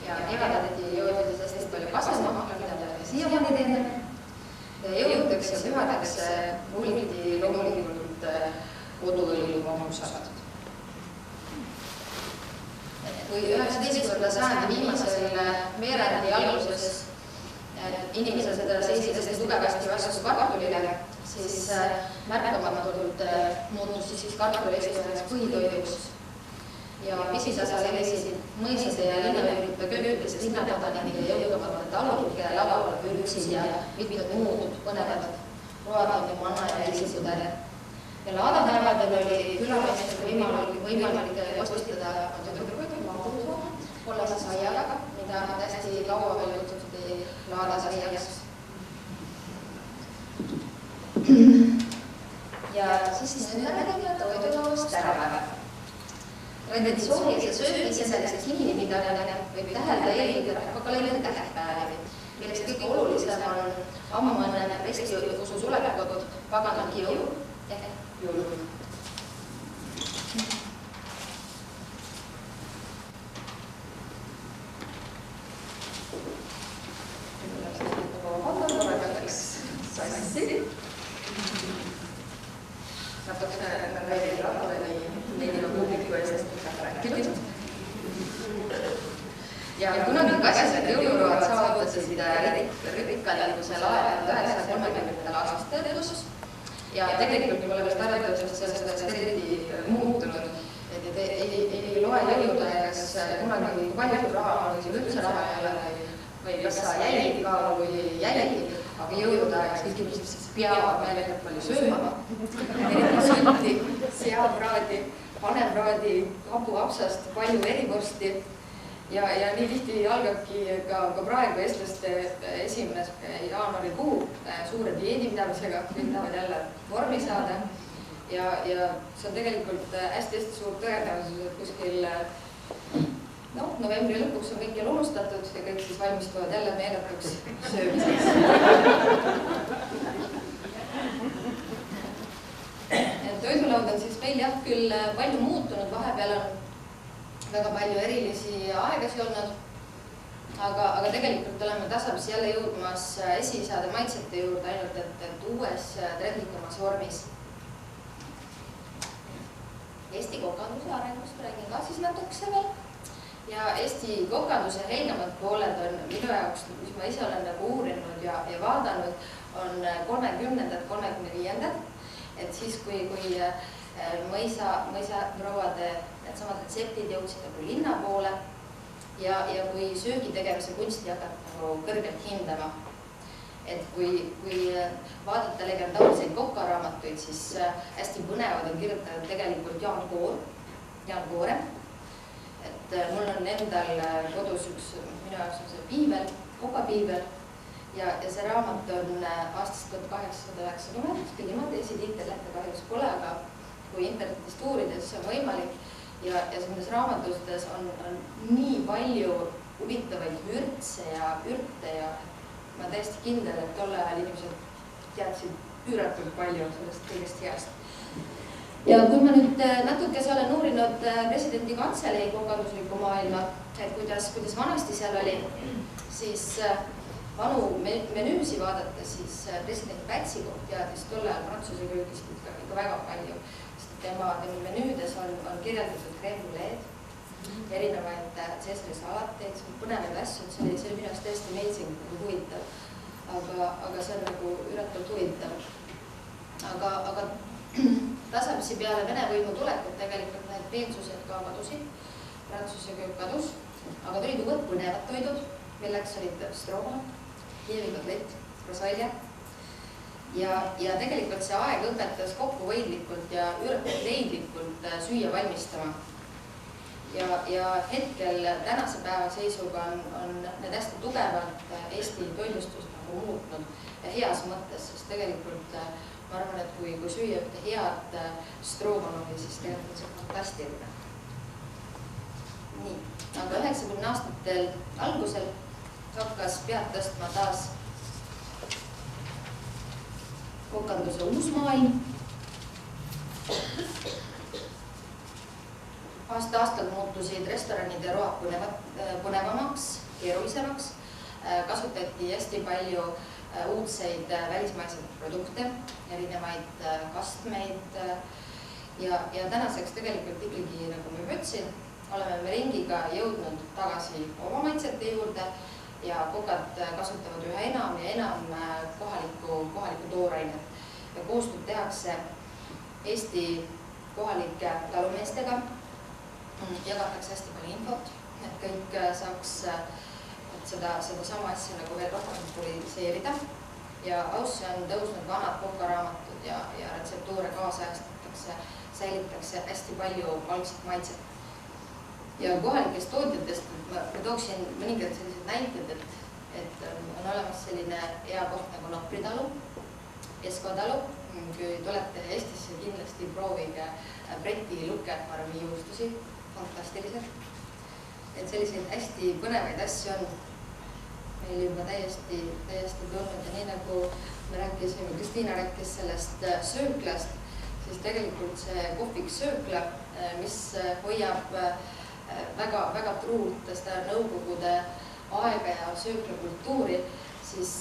ja kevadeti joodides hästi palju kasvamahla, mida me siiamaani teeme. Ja jõudeks ja pühadeks rulliti loomulikult koduõlu mamusad. Kui 19. sajandi viimasel veerandi alguses inimesed seisid hästi tugevasti vastu kartulile, siis märkamatult muutus siis kartul esimeseks põhitoiduks. Ja pisisasal elisid mõisade ja linnaüürite köökidest linnakodanike ja jõukamate talunike laual ürgsid ja mitmed muud põnevad road ja manna ja elisipudele. Ja laadapäevadel oli külameestel võimalik postada kollase saiaga, mida hästi kaua veel kutsuti laadasaiaks. Ja siis nendega toidulauast tänapäeval. Traditsioonilise söögiseselise kinnipidamine võib tähelda eelkõige rahvakalendri tähtpäevi, millest kõige olulisem on ammane resti usu sulekatud paganaki jõul ehk jõul. Ja kunagi kasjad jõuluroad saavutasid rikkalikusel ajal 1930. aastast töötus ja tegelikult me oleme startuses sellest eriti muutunud, et ei loe jõuludajas kunagi palju raha või üldse raha ei ole või kas sa jälgid ka või jälgid, aga jõuludajas kõik inimesed peavad meelega palju sööma. Eriti sõtti, seapraadi, panepraadi, hapuapsast, palju erivorsti. Ja nii tihti algabki ka praegu eestlaste 1. jaanuarikuu suure dieedipidamisega, kõik tahavad jälle vormi saada. Ja see on tegelikult hästi suur tõenäosus, et kuskil novembri lõpuks on kõik jälle unustatud ja kõik siis valmistuvad jälle meeletuks söömiseks. Toidulaud on siis meil jah küll palju muutunud, vahepeal on väga palju erilisi aegasi olnud, aga tegelikult oleme tasapisi jälle jõudmas esiisade maitsete juurde, ainult et uues trendikumas vormis. Eesti kokanduse arengust räägin ka siis natukese veel. Ja Eesti kokanduse helgemad pooled on minu jaoks, mis ma ise olen uurinud ja vaadanud, on 30-35. Et siis kui mõisaprouade needsamad retseptid jõudsid nagu linna poole ja kui söögi tegemise kunsti hakati nagu kõrgelt hindama. Et kui vaadata legendaarseid kokaraamatuid, siis hästi põnevad on kirjutanud tegelikult Jaan Koore. Et mul on endal kodus üks, minu jaoks on see piibel, kokapiibel ja see raamat on aastast 1890, ilma teisi tiitellehte kahjuks pole, aga kui internetist uurides see on võimalik ja nendes raamatutes on nii palju huvitavaid vürtse ja ürte ja ma täiesti kindel, et tolle ajal inimesed teadsid üüratult palju sellest kõigest heast. Ja kui ma nüüd natukese olen uurinud presidendi kantselei kokanduslikku maailma, et kuidas vanasti seal oli, siis vanu menüüsi vaadata, siis president Pätsi koht teadis tolle ajal prantsuse köögist ikka väga palju. Tema menüüdes on kirjeldatud kreembuleed, erinevaid Caesari salateid, põnevaid asju, see oli minu jaoks tõesti amazing, huvitav, aga see on nagu üüratult huvitav. Aga tasapisi peale Vene võimu tulekut tegelikult need peensused ka kadusid, prantsuse köök kadus, aga tulid uued põnevad toidud, milleks olid stroogan, kiivikotlet, rosalja. Ja tegelikult see aeg õpetas kokkuhoidlikult ja üüratult leidlikult süüa valmistama. Ja hetkel tänase päeva seisuga on need hästi tugevalt Eesti toidlustust nagu muutnud heas mõttes, sest tegelikult ma arvan, et kui süüa ühte head strooganovi, siis tegelikult see on fantastiline. Nii, aga 90 aastatel algusel hakkas pead tõstma taas kokanduse uus maailm. Aasta-aastalt muutusid restoranid ja road põnevamaks, keerulisemaks. Kasutati hästi palju uudseid välismaiseid produkte, erinevaid kastmeid ja tänaseks tegelikult ikkagi, nagu ma ütlesin, oleme me ringiga jõudnud tagasi oma maitsete juurde ja kokad kasutavad üha enam ja enam kohalikku toorainet ja koostööd tehakse Eesti kohalike talumeestega, jagatakse hästi palju infot, et kõik saaks seda sama asja nagu veel rohkem populariseerida ja ausse on tõusnud vanad kokaraamatud ja retseptuure kaasajastatakse, säilitakse hästi palju algset maitset. Ja kohalikest tootjatest ma tooksin mõningad sellised näited, et on olemas selline hea koht nagu Napritalu, Eskotalu. Kui tulete Eestisse, kindlasti proovige Breti lukefarmi juustusi, fantastilised. Et selliseid hästi põnevaid asju on meil juba täiesti tulnud ja nii nagu me rääkisime, Kristina rääkis sellest sööklast, siis tegelikult see kohvik söökla, mis hoiab väga truult seda nõukogude aega ja sööklakultuuri, siis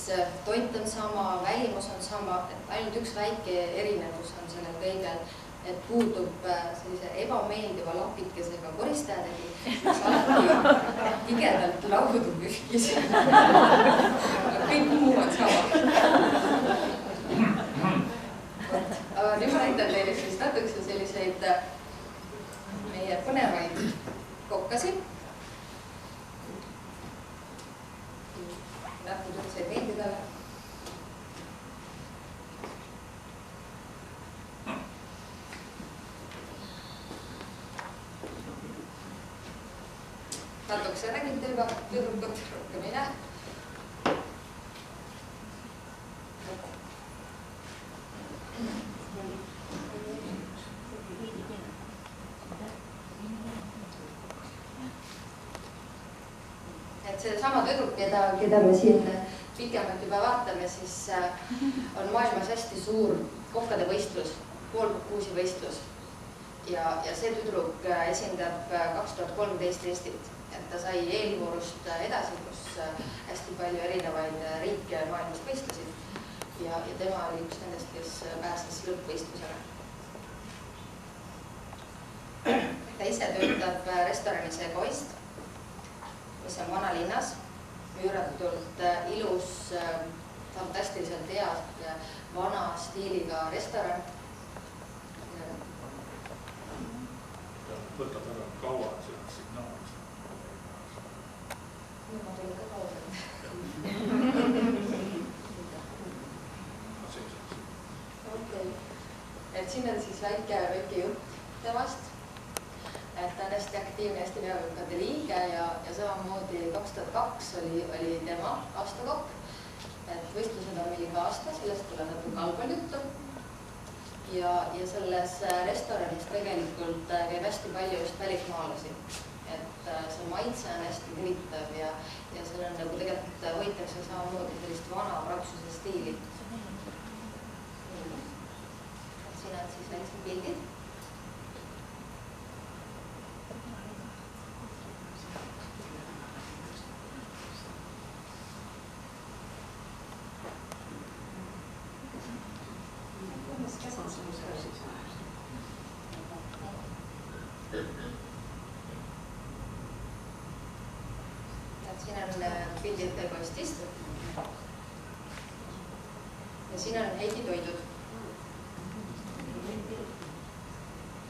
toit on sama, välimus on sama, et ainult üks väike erinevus on sellel kõigel, et puudub sellise ebameeldiva lapikesega koristajadegi, mis alati tigedalt laudu pühkis. Kõik muu on sama. Aga nüüd ma näitan teile siis natukese selliseid meie põnevaid kokkasi. Nähtud üldse meeldidele. Natukese räägite juba tüdrukut, rohkem ei näe. Et see sama tüdruk, keda me siin pikemalt juba vaatame, siis on maailmas hästi suur kokkade võistlus, poolkuusi võistlus. Ja see tüdruk esindab 2013 Eestit, et ta sai eelvoorust edasi, kus hästi palju erinevaid riike maailmast võistlesid ja tema oli üks nendest, kes pääses lõppvõistlusele. Ta ise töötab restoranis Egoist, mis on vanalinnas, üüratult ilus, fantastiliselt hea vana stiiliga restoran. Võtad ära kaua sellest signaalist. Nüüd ma tulin ka kaua. Et siin on siis väike jutt temast. Et ta on hästi aktiivne Eesti veokade liige ja samamoodi 2002 oli tema aastakokk. Et võistlused on meil iga aasta, sellest tuleb natuke halbal juttu. Ja selles restoranis tegelikult käib hästi palju just välismaalasi. Et see maitse on hästi huvitav ja seal on nagu tegelikult hoitakse samamoodi sellist vana prantsuse stiili. Siin on siis väiksed pildid. Siin on pildid Egoistist ja siin on Heidi toidud.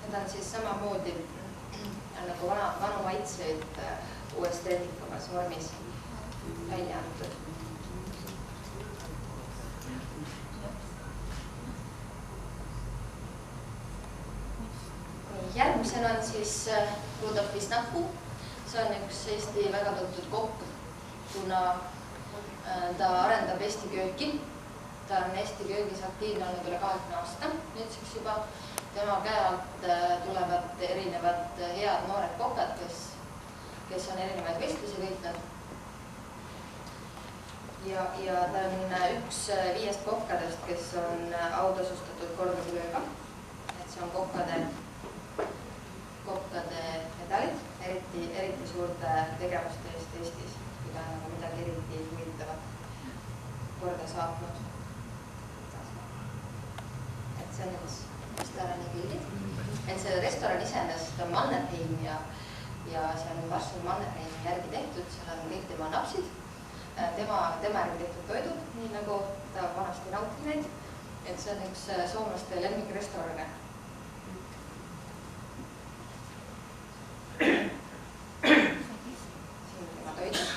Need on siis samamoodi nagu vanu maitseid uues trendikamas vormis välja antud. Järgmisena on siis Rudolf Visnaku. See on üks Eesti väga tuntud kokk, kuna ta arendab Eesti kööki. Ta on Eesti köögis aktiivne olnud üle 20 aasta, nüüdseks juba. Tema käe alt tulevad erinevad head noored kokad, kes kes on erinevaid võistlusi võitnud. Ja ta on üks 5 kokkadest, kes on autasustatud kordade lööga. Et see on kokkade medalid, eriti suurte tegevuste eest Eestis, kui ta on midagi eriti huvitavat korda saatnud. Et see on üks restorani pildid. Et see restoran iseenesest on Mannerheim ja see on Varssavi Mannerheimi järgi tehtud, seal on kõik tema napsid, tema järgi tehtud toidud, nii nagu ta vanasti nauti neid. Et see on üks soomlaste lemmikrestorane. Siin tema toidud.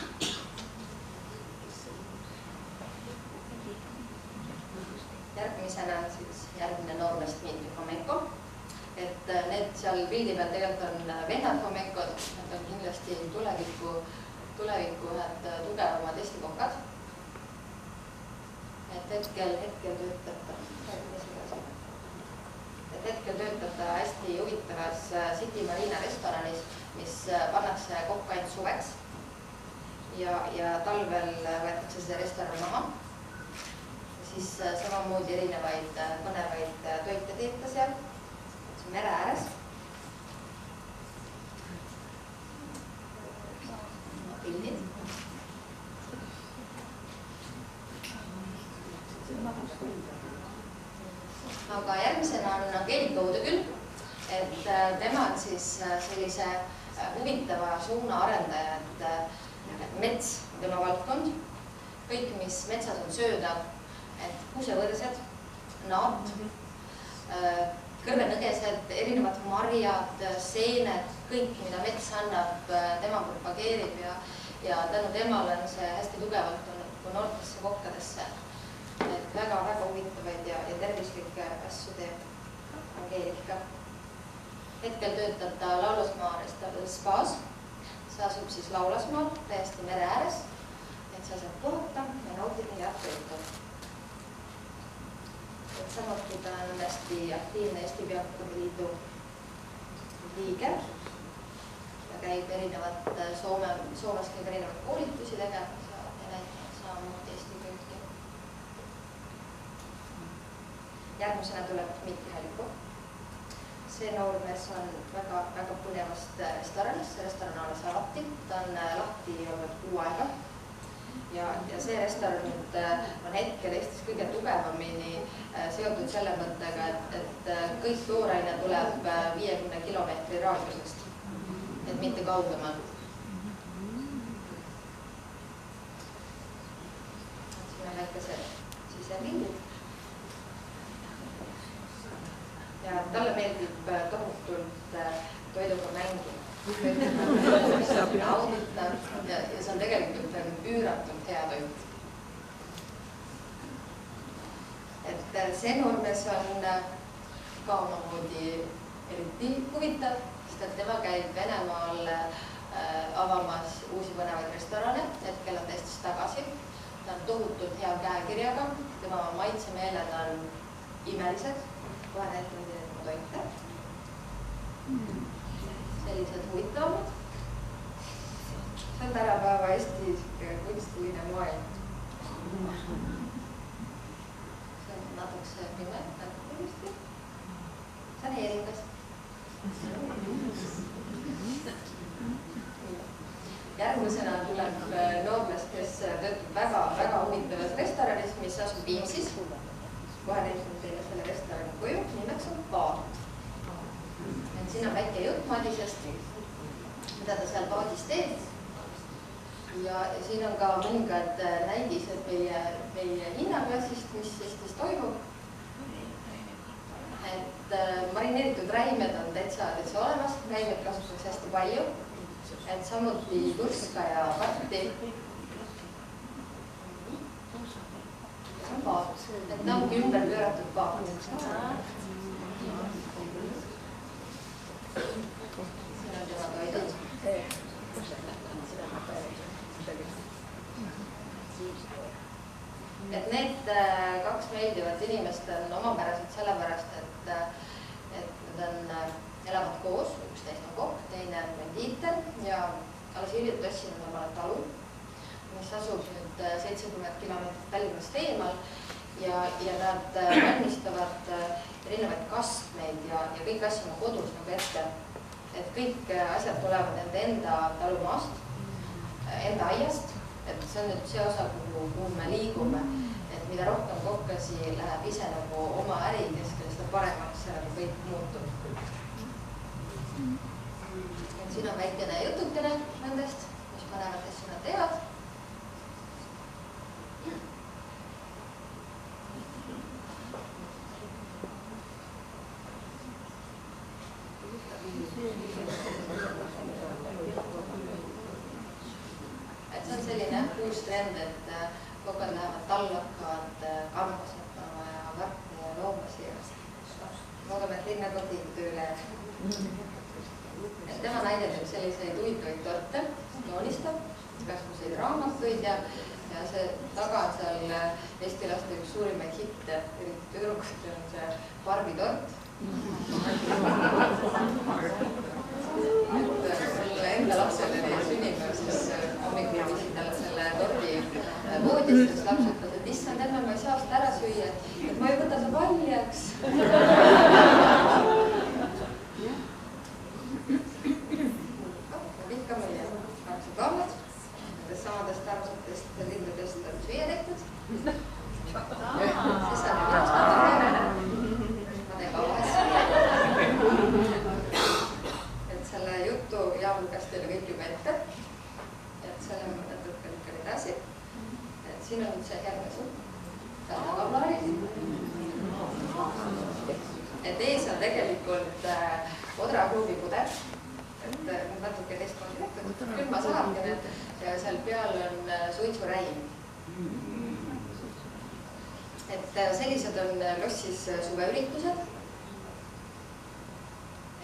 Järgmisena on siis järgmine noormest Dmitri Fomenko. Et need seal pildi peal tegelikult on vennad Fomenkod, nad on kindlasti tuleviku ühed tugevamad Eesti kokad. Et hetkel töötab ta hästi huvitavas City Marina restoranis, mis pannakse kokku ainult suveks ja talvel võetakse see restoran maha. Siis samamoodi erinevaid põnevaid toite teeta seal. See on mere ääres. Pildid. Aga järgmisena on Angeelika Uudeküll, et tema on siis sellise huvitava suuna arendaja, et mets on tema valdkond. Kõik, mis metsas on sööda, et kuusevõrsed, naat, kõrvenõgesed, erinevad marjad, seened, kõik, mida mets annab, tema propageerib ja tänu temal on see hästi tugevalt noortesse kokkadesse. Et väga-väga huvitavaid ja tervislikke asju teeb Angeelika. Hetkel töötab ta Laulasmaa spaas. See asub siis Laulasmaal, täiesti mere ääres, et sa saad puhata ja nautida head toitu. Et samuti ta on hästi aktiivne Eesti Peakokkade Liidu liige ja käib Soomes käib erinevaid koolitusi tegemas ja näitab samamoodi Eesti kööki. Järgmisena tuleb Dmitri Halikov. See noormees on väga põnevast restoranis, see restoran alles avati, ta on lahti olnud 6 aega. Ja see restoran on hetkel Eestis kõige tugevamini seotud selle mõttega, et kõik tooraine tuleb 50 kilomeetri raadiusest, et mitte kaugemal. Siin on väikesed sisepildid. Ja talle meeldib tohutult toiduga mängida. Ja see on tegelikult üüratult hea toit. Et see noormees on ka omamoodi eriti huvitav, sest et tema käib Venemaal avamas uusi põnevaid restorane, hetkel on Eestis tagasi. Ta on tohutult hea käekirjaga, tema maitsemeeled on imelised, kohe näitan teile tema toite. Sellised huvitavamad. See on tänapäeva Eesti kunstiline moel. See on natukese pime, see on heeringas. Järgmisena tuleb noormees, kes töötab väga huvitavas restoranis, mis asub Viimsis. Kohe näitan teile selle restorani kuju, nimeks on Paad. Siin on väike jutt Madisest, mida ta seal paadis teeb. Ja siin on ka mõningad näidised meie hinnaklassist, mis Eestis toimub. Et marineeritud räimed on täitsa olemas, räimed kasutatakse hästi palju. Et samuti turska ja patti. See on paad, et ta ongi ümber pööratud paad. Siin on tema toidud. Et need 2 meeldivat inimest on omapärased sellepärast, et nad elavad koos, üks neist on kokk, teine on kondiiter ja alles hiljuti ostsin omale talu, mis asub nüüd 70 kilomeetrit Tallinnast eemal ja nad valmistavad erinevaid kastmeid ja kõik asju oma kodus nagu ette. Et kõik asjad tulevad enda talumaast, enda aiast, et see on nüüd see osa, kuhu me liigume, et mida rohkem kokkasi läheb ise nagu oma äri keskel, seda paremaks see nagu kõik muutub. Et siin on väikene jutukene nendest, mis panevad asju nad teevad. Et see on selline uus trend, et kokad lähevad tallu, hakkavad karvasnatama ja varti ja loomasi ja loodame, et linna kotiin tööle. Et tema näidetab selliseid huvitavaid torte, joonistab, kasvuseid raamatuid ja see taga on seal Eesti laste üks suurimaid hitte, eriti tüdrukutel on see barbitort. Selle enda lapsele sünnipäev, siis hommikul viisin talle selle tordi voodist, siis laps ütles, et issand, emme, ma ei saa seda ära süüa, et ma ei võta seda valjaks. Ikka meie lapsed loomad, nendest samadest armsatest lindudest on süüa tehtud. Siis on minust selle jutu jaamulgas teile kõik juba ette, et selle ma natuke lükkan edasi. Et siin on see järgne supp, tagaplaanis. Et ees on tegelikult odrakuubi puder, et natuke teistmoodi tehtud, külma salamine ja seal peal on suitsuräim. Et sellised on Lossis suveüritused.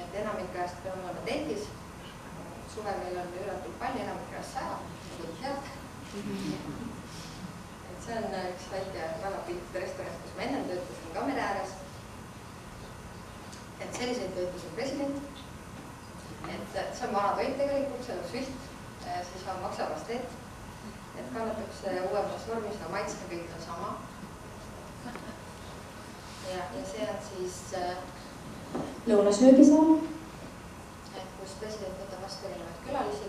Et enamik ajast peame olema tendis. Suve meil on üüratult palju, enamik ajast 100, head. Et see on üks väike väga pilt restoranist, kus ma enne töötasin ka mere ääres. Et selliseid töötasin president. Et see on vana toit tegelikult, see on sült, siis on maksavasteed. Et kannatakse uuemas vormis, aga maitse kõik on sama. Ja see on siis lõunasöögisaal, kus president võtab vastu erinevaid külalisi.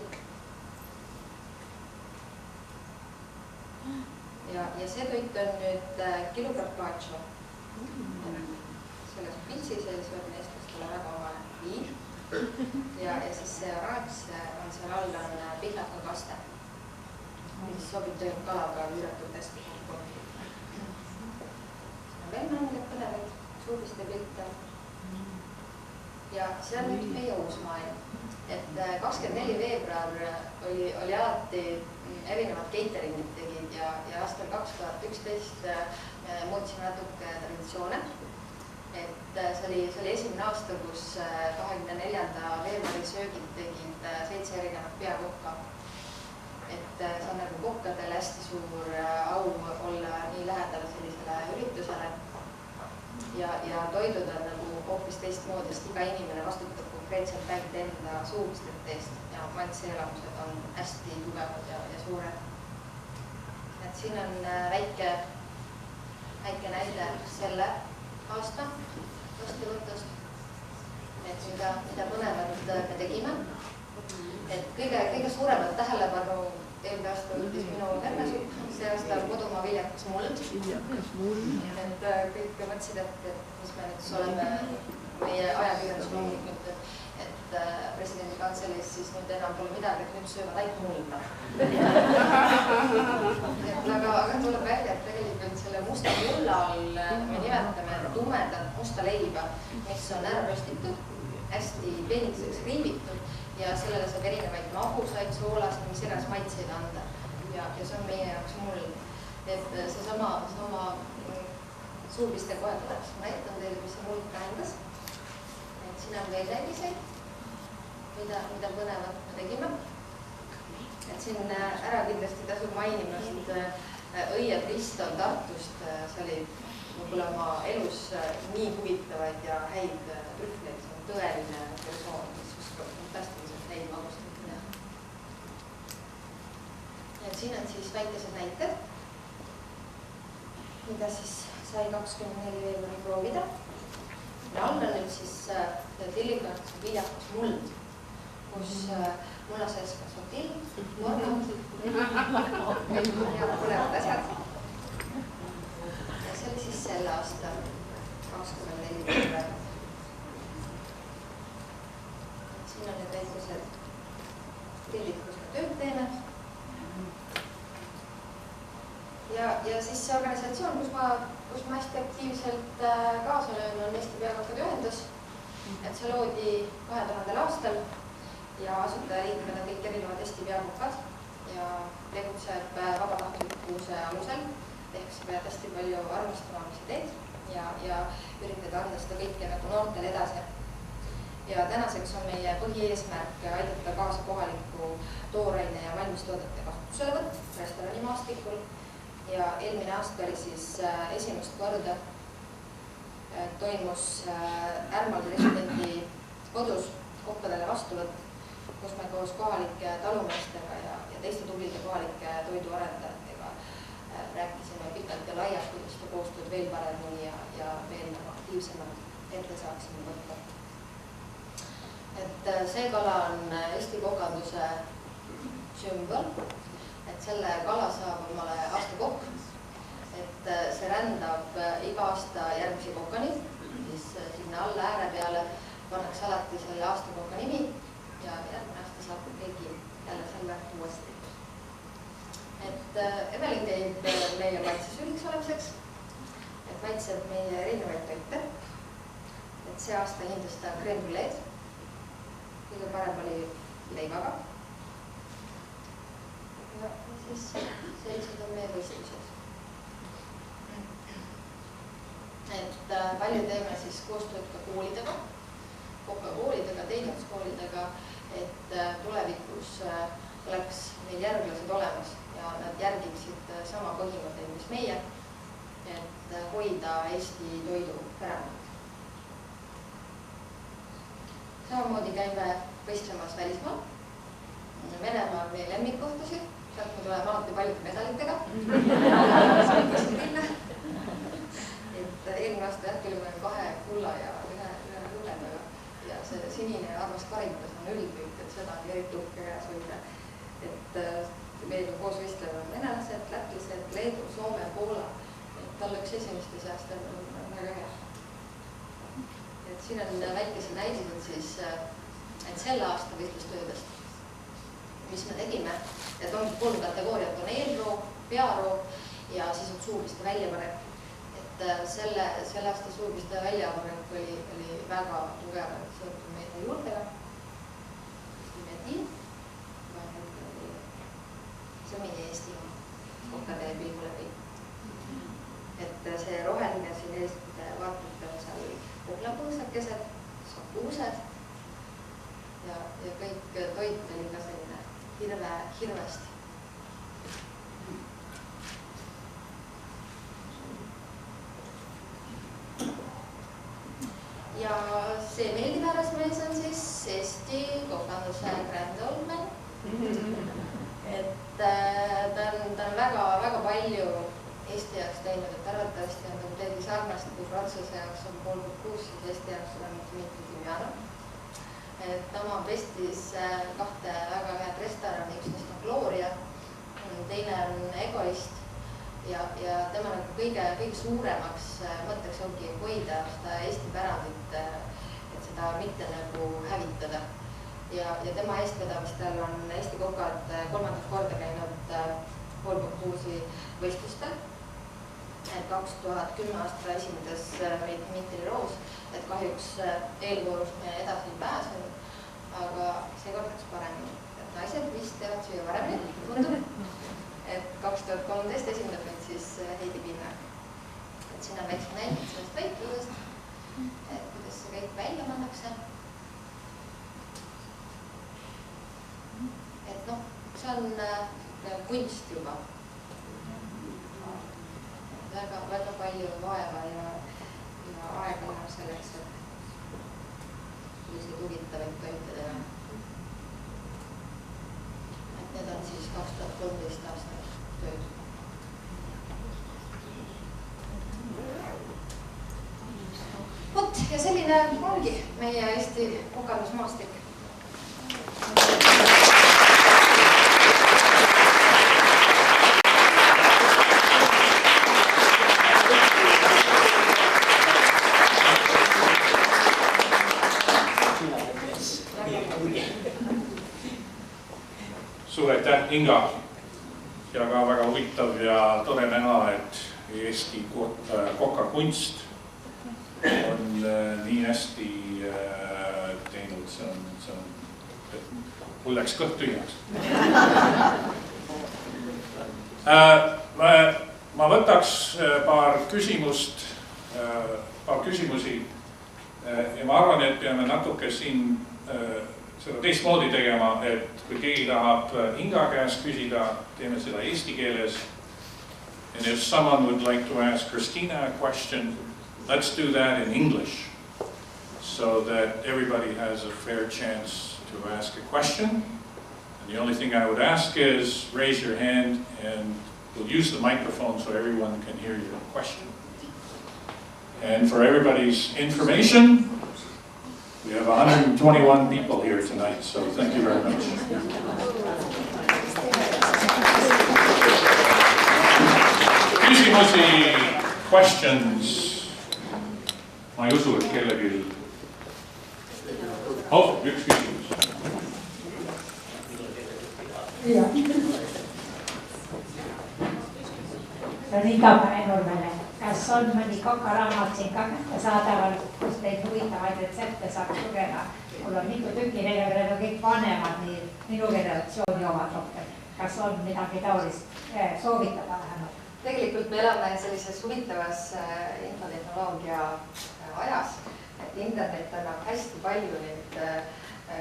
Ja see toit on nüüd kilo carpaccio. Selles pitsi sees on eestlastele väga omane viin. Ja siis see oranž on seal all on pihlakakaste, mis sobib tööd kalaga üüratult hästi kokku. Veel mõned põnevaid suubiste pilte. Ja see on nüüd meie uus maailm. Et 24 veebruar oli alati erinevad cateringid tegid ja aastal 2011 muutsime natuke traditsioone. Et see oli esimene aasta, kus 24. veebruari söögid tegid 7 erinevat peakokka. Et see on nagu kokkadel hästi suur au olla nii lähedal sellisele üritusele. Ja toidud on nagu hoopis teistmoodi, sest iga inimene vastutab konkreetselt ainult enda suuvistete eest ja maitseelamused on hästi tugevad ja suured. Et siin on väike näide selle aasta vastuvõtust, et mida põnevat me tegime. Et kõige suuremat tähelepanu eelmine aasta võttis minu hernesupp, see aasta on kodumaa viljakas muld. Et kõik mõtlesid, et mis me nüüd oleme meie ajakirjandus loomulikult, et presidendi kantseleis siis nüüd enam pole midagi, et nüüd söövad ainult mulda. Aga tuleb välja, et tegelikult selle musta mulla all me nimetame tumedat musta leiba, mis on ära röstitud, hästi peenikeseks riivitud ja sellele saab erinevaid magusaid, soolasid, mis eras maitseid anda. Ja see on meie jaoks muld. Et see sama suupiste kohe tuleks. Ma näitan teile, mis see muld tähendas. Et siin on veel selliseid, mida põnevat me tegime. Et siin ära kindlasti tasub mainimast õietriston Tartust. See oli võib-olla oma elus nii huvitavaid ja häid trühvleid. See on tõeline persoon, mis just fantastiliselt häid magustamine. Et siin on siis väikesed näited, mida siis sai 24 veebruari proovida. Ja all on nüüd siis tillikaks viljakas muld, kus mulla sees kasvab ornad ja põlevad asjad. Ja see oli siis selle aasta 24 veebruari. Siin on nüüd väikesed tillid, kus me tööd teeme. Ja siis see organisatsioon, kus ma hästi aktiivselt kaasa löön, on Eesti Peakokkade Ühendus. Et see loodi 2000. aastal ja asutajaliikmed on kõik erinevad Eesti peakokkad ja tegutseb vabatahtlikkuse alusel. Ehk sa pead hästi palju armastama, mis sa teed ja üritad anda seda kõike nagu noortele edasi. Ja tänaseks on meie põhieesmärk aidata kaasa kohaliku tooraine ja valmistoodete kasutuselevõtt restorani maastikul. Ja eelmine aasta oli siis esimest korda toimus Ärmal residendi kodus kokkadele vastuvõtt, kus me koos kohalike talumeestega ja teiste tublide kohalike toiduarendajatega rääkisime pikalt ja laialt, kuidas seda koostööd veel paremini ja veel aktiivsemalt ette saaksime võtta. Et see kala on Eesti kokanduse sümbol. Et selle kala saab omale aasta kokk, et see rändab iga aasta järgmise kokkani, siis sinna alla ääre peale pannakse alati selle aasta kokka nimi ja järgmine aasta saab keegi jälle selle uuesti. Et Evelin teeb meie maitsesüliks olemiseks, et maitseb meie erinevaid toite, et see aasta hindas ta crème brûléd, kõige parem oli leivaga. Ja siis sellised on meie võistlused. Et palju teeme siis koostööd ka koolidega, koolidega, teeninduskoolidega, et tulevikus oleks meil järglased olemas ja nad järgiksid sama põhimõtteid, mis meie, et hoida Eesti toidu pärandit. Samamoodi käime võistlemas välismaal. Venemaa on meie lemmikkohtusid. Sealt me tuleme alati paljude medalitega. Et eelmine aasta tulime 2 kulla ja 1 hõbedaga. Ja see sinine armas karitas on üldpüüt, et seda on eriti uhke käes hoida. Et meiega koos võistlevad venelased, lätlased, Leedu, Soome, Poola. Et olla üks esimeste seast on väga hea. Et siin on väikese näidised siis, et selle aasta võistlustöödest, mis me tegime, et ongi 3 kategooriat, on eelroo, pearoo ja siis on suurpiste väljapanek. Et selle aasta suurpiste väljapanek oli väga tugevalt seotud meie juurtega. See on meie Eesti kokkade pilgu läbi. Et see roheline siin eest vaatate on seal kohlapõõsakesed, sapuused ja kõik toit oli ka selline hirvest. Ja see meeldib härrasmees on siis Eesti kokanduse Grand Old Man. Et ta on väga palju Eesti jaoks teinud, et arvatavasti on nagu teedi sarnast, kui Prantsuse jaoks on Paul Bocuse, siis Eesti jaoks on Dmitri Dimjanov. Et omab Eestis 2 väga head restorani, üks neist on Gloria, teine on Egoist ja tema nagu kõige suuremaks mõtteks ongi hoida seda Eesti pärandit, et seda mitte nagu hävitada. Ja tema eestvedamistel on Eesti kokad 3. korda käinud Paul Bocuse'i võistlustel. 2010 aasta esindas meid Dmitri Roos, et kahjuks eelvoorus me edasi ei pääsenud, aga seekord läks paremini. Et naised vist teevad süüa paremini, tundub. Et 2013 esindab meid siis Heidi Pinna. Et siin on väiksed näited sellest väitlusest, et kuidas see kõik välja pannakse. Et noh, see on kunst juba. Väga palju vaeva ja aega läheb selleks, et selliseid huvitavaid toite teha. Need on siis 2013 aasta tööd. Vot, ja selline ongi meie Eesti kogemusmaastik. Suur aitäh, Inga! Ja ka väga huvitav ja tore näha, et Eesti kokakunst on nii hästi teinud, mul läks kõht tühjaks. Ma võtaks paar küsimusi ja ma arvan, et peame natuke siin seda teistmoodi tegema, et kui keegi tahab Inga käest küsida, teeme seda eesti keeles. And if someone would like to ask Kristina a question, let's do that in English so that everybody has a fair chance to ask a question. And the only thing I would ask is raise your hand and we'll use the microphone so everyone can hear your question. And for everybody's information, we have 121 people here tonight, so thank you very much. Küsimusi, questions. Ma ei usu, et kellelgi... üks küsimus. See on Inga Paenurmele. Kas on mõni kokaraamat siin ka saadaval, kus teid huvitavaid retsepte saaks lugeda? Mul on mitu tükki, neil on kõik vanemad, nii minu generatsiooni omad rohkem. Kas on midagi taolist soovitada vähemalt? Tegelikult me elame sellises huvitavas infotehnoloogia ajas, et internet annab hästi palju neid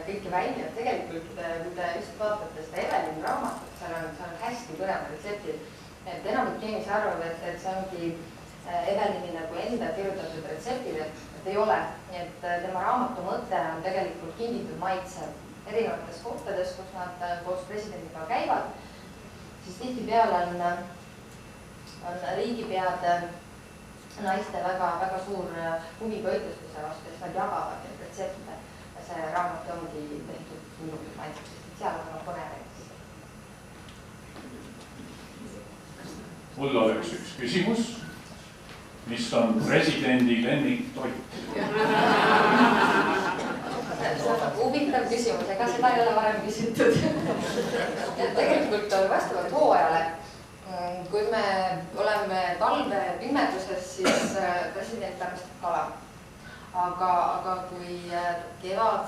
kõiki välja. Tegelikult, kui te just vaatate seda Evelini raamatut, seal on hästi põnevad retseptid. Et enamik inimesi arvavad, et see ongi Evelini nagu enda kirjutatud retseptid, et ei ole. Nii et tema raamatu mõte on tegelikult kingitud maitse erinevates kohtades, kus nad koos presidendiga käivad. Siis tihtipeale on riigipeade naiste väga suur huvi toitlustuse vastu, et nad jagavad neid retsepte. Ja see raamat ongi tehtud kingitud maitseks, et seal on põnevaid. Mul oleks üks küsimus. Mis on presidendi lemmiktoit? Huvitav küsimus, ega seda ei ole varem küsitud. Tegelikult vastavalt hooajale, kui me oleme talve pimeduses, siis president armastab kala. Aga kui kevad,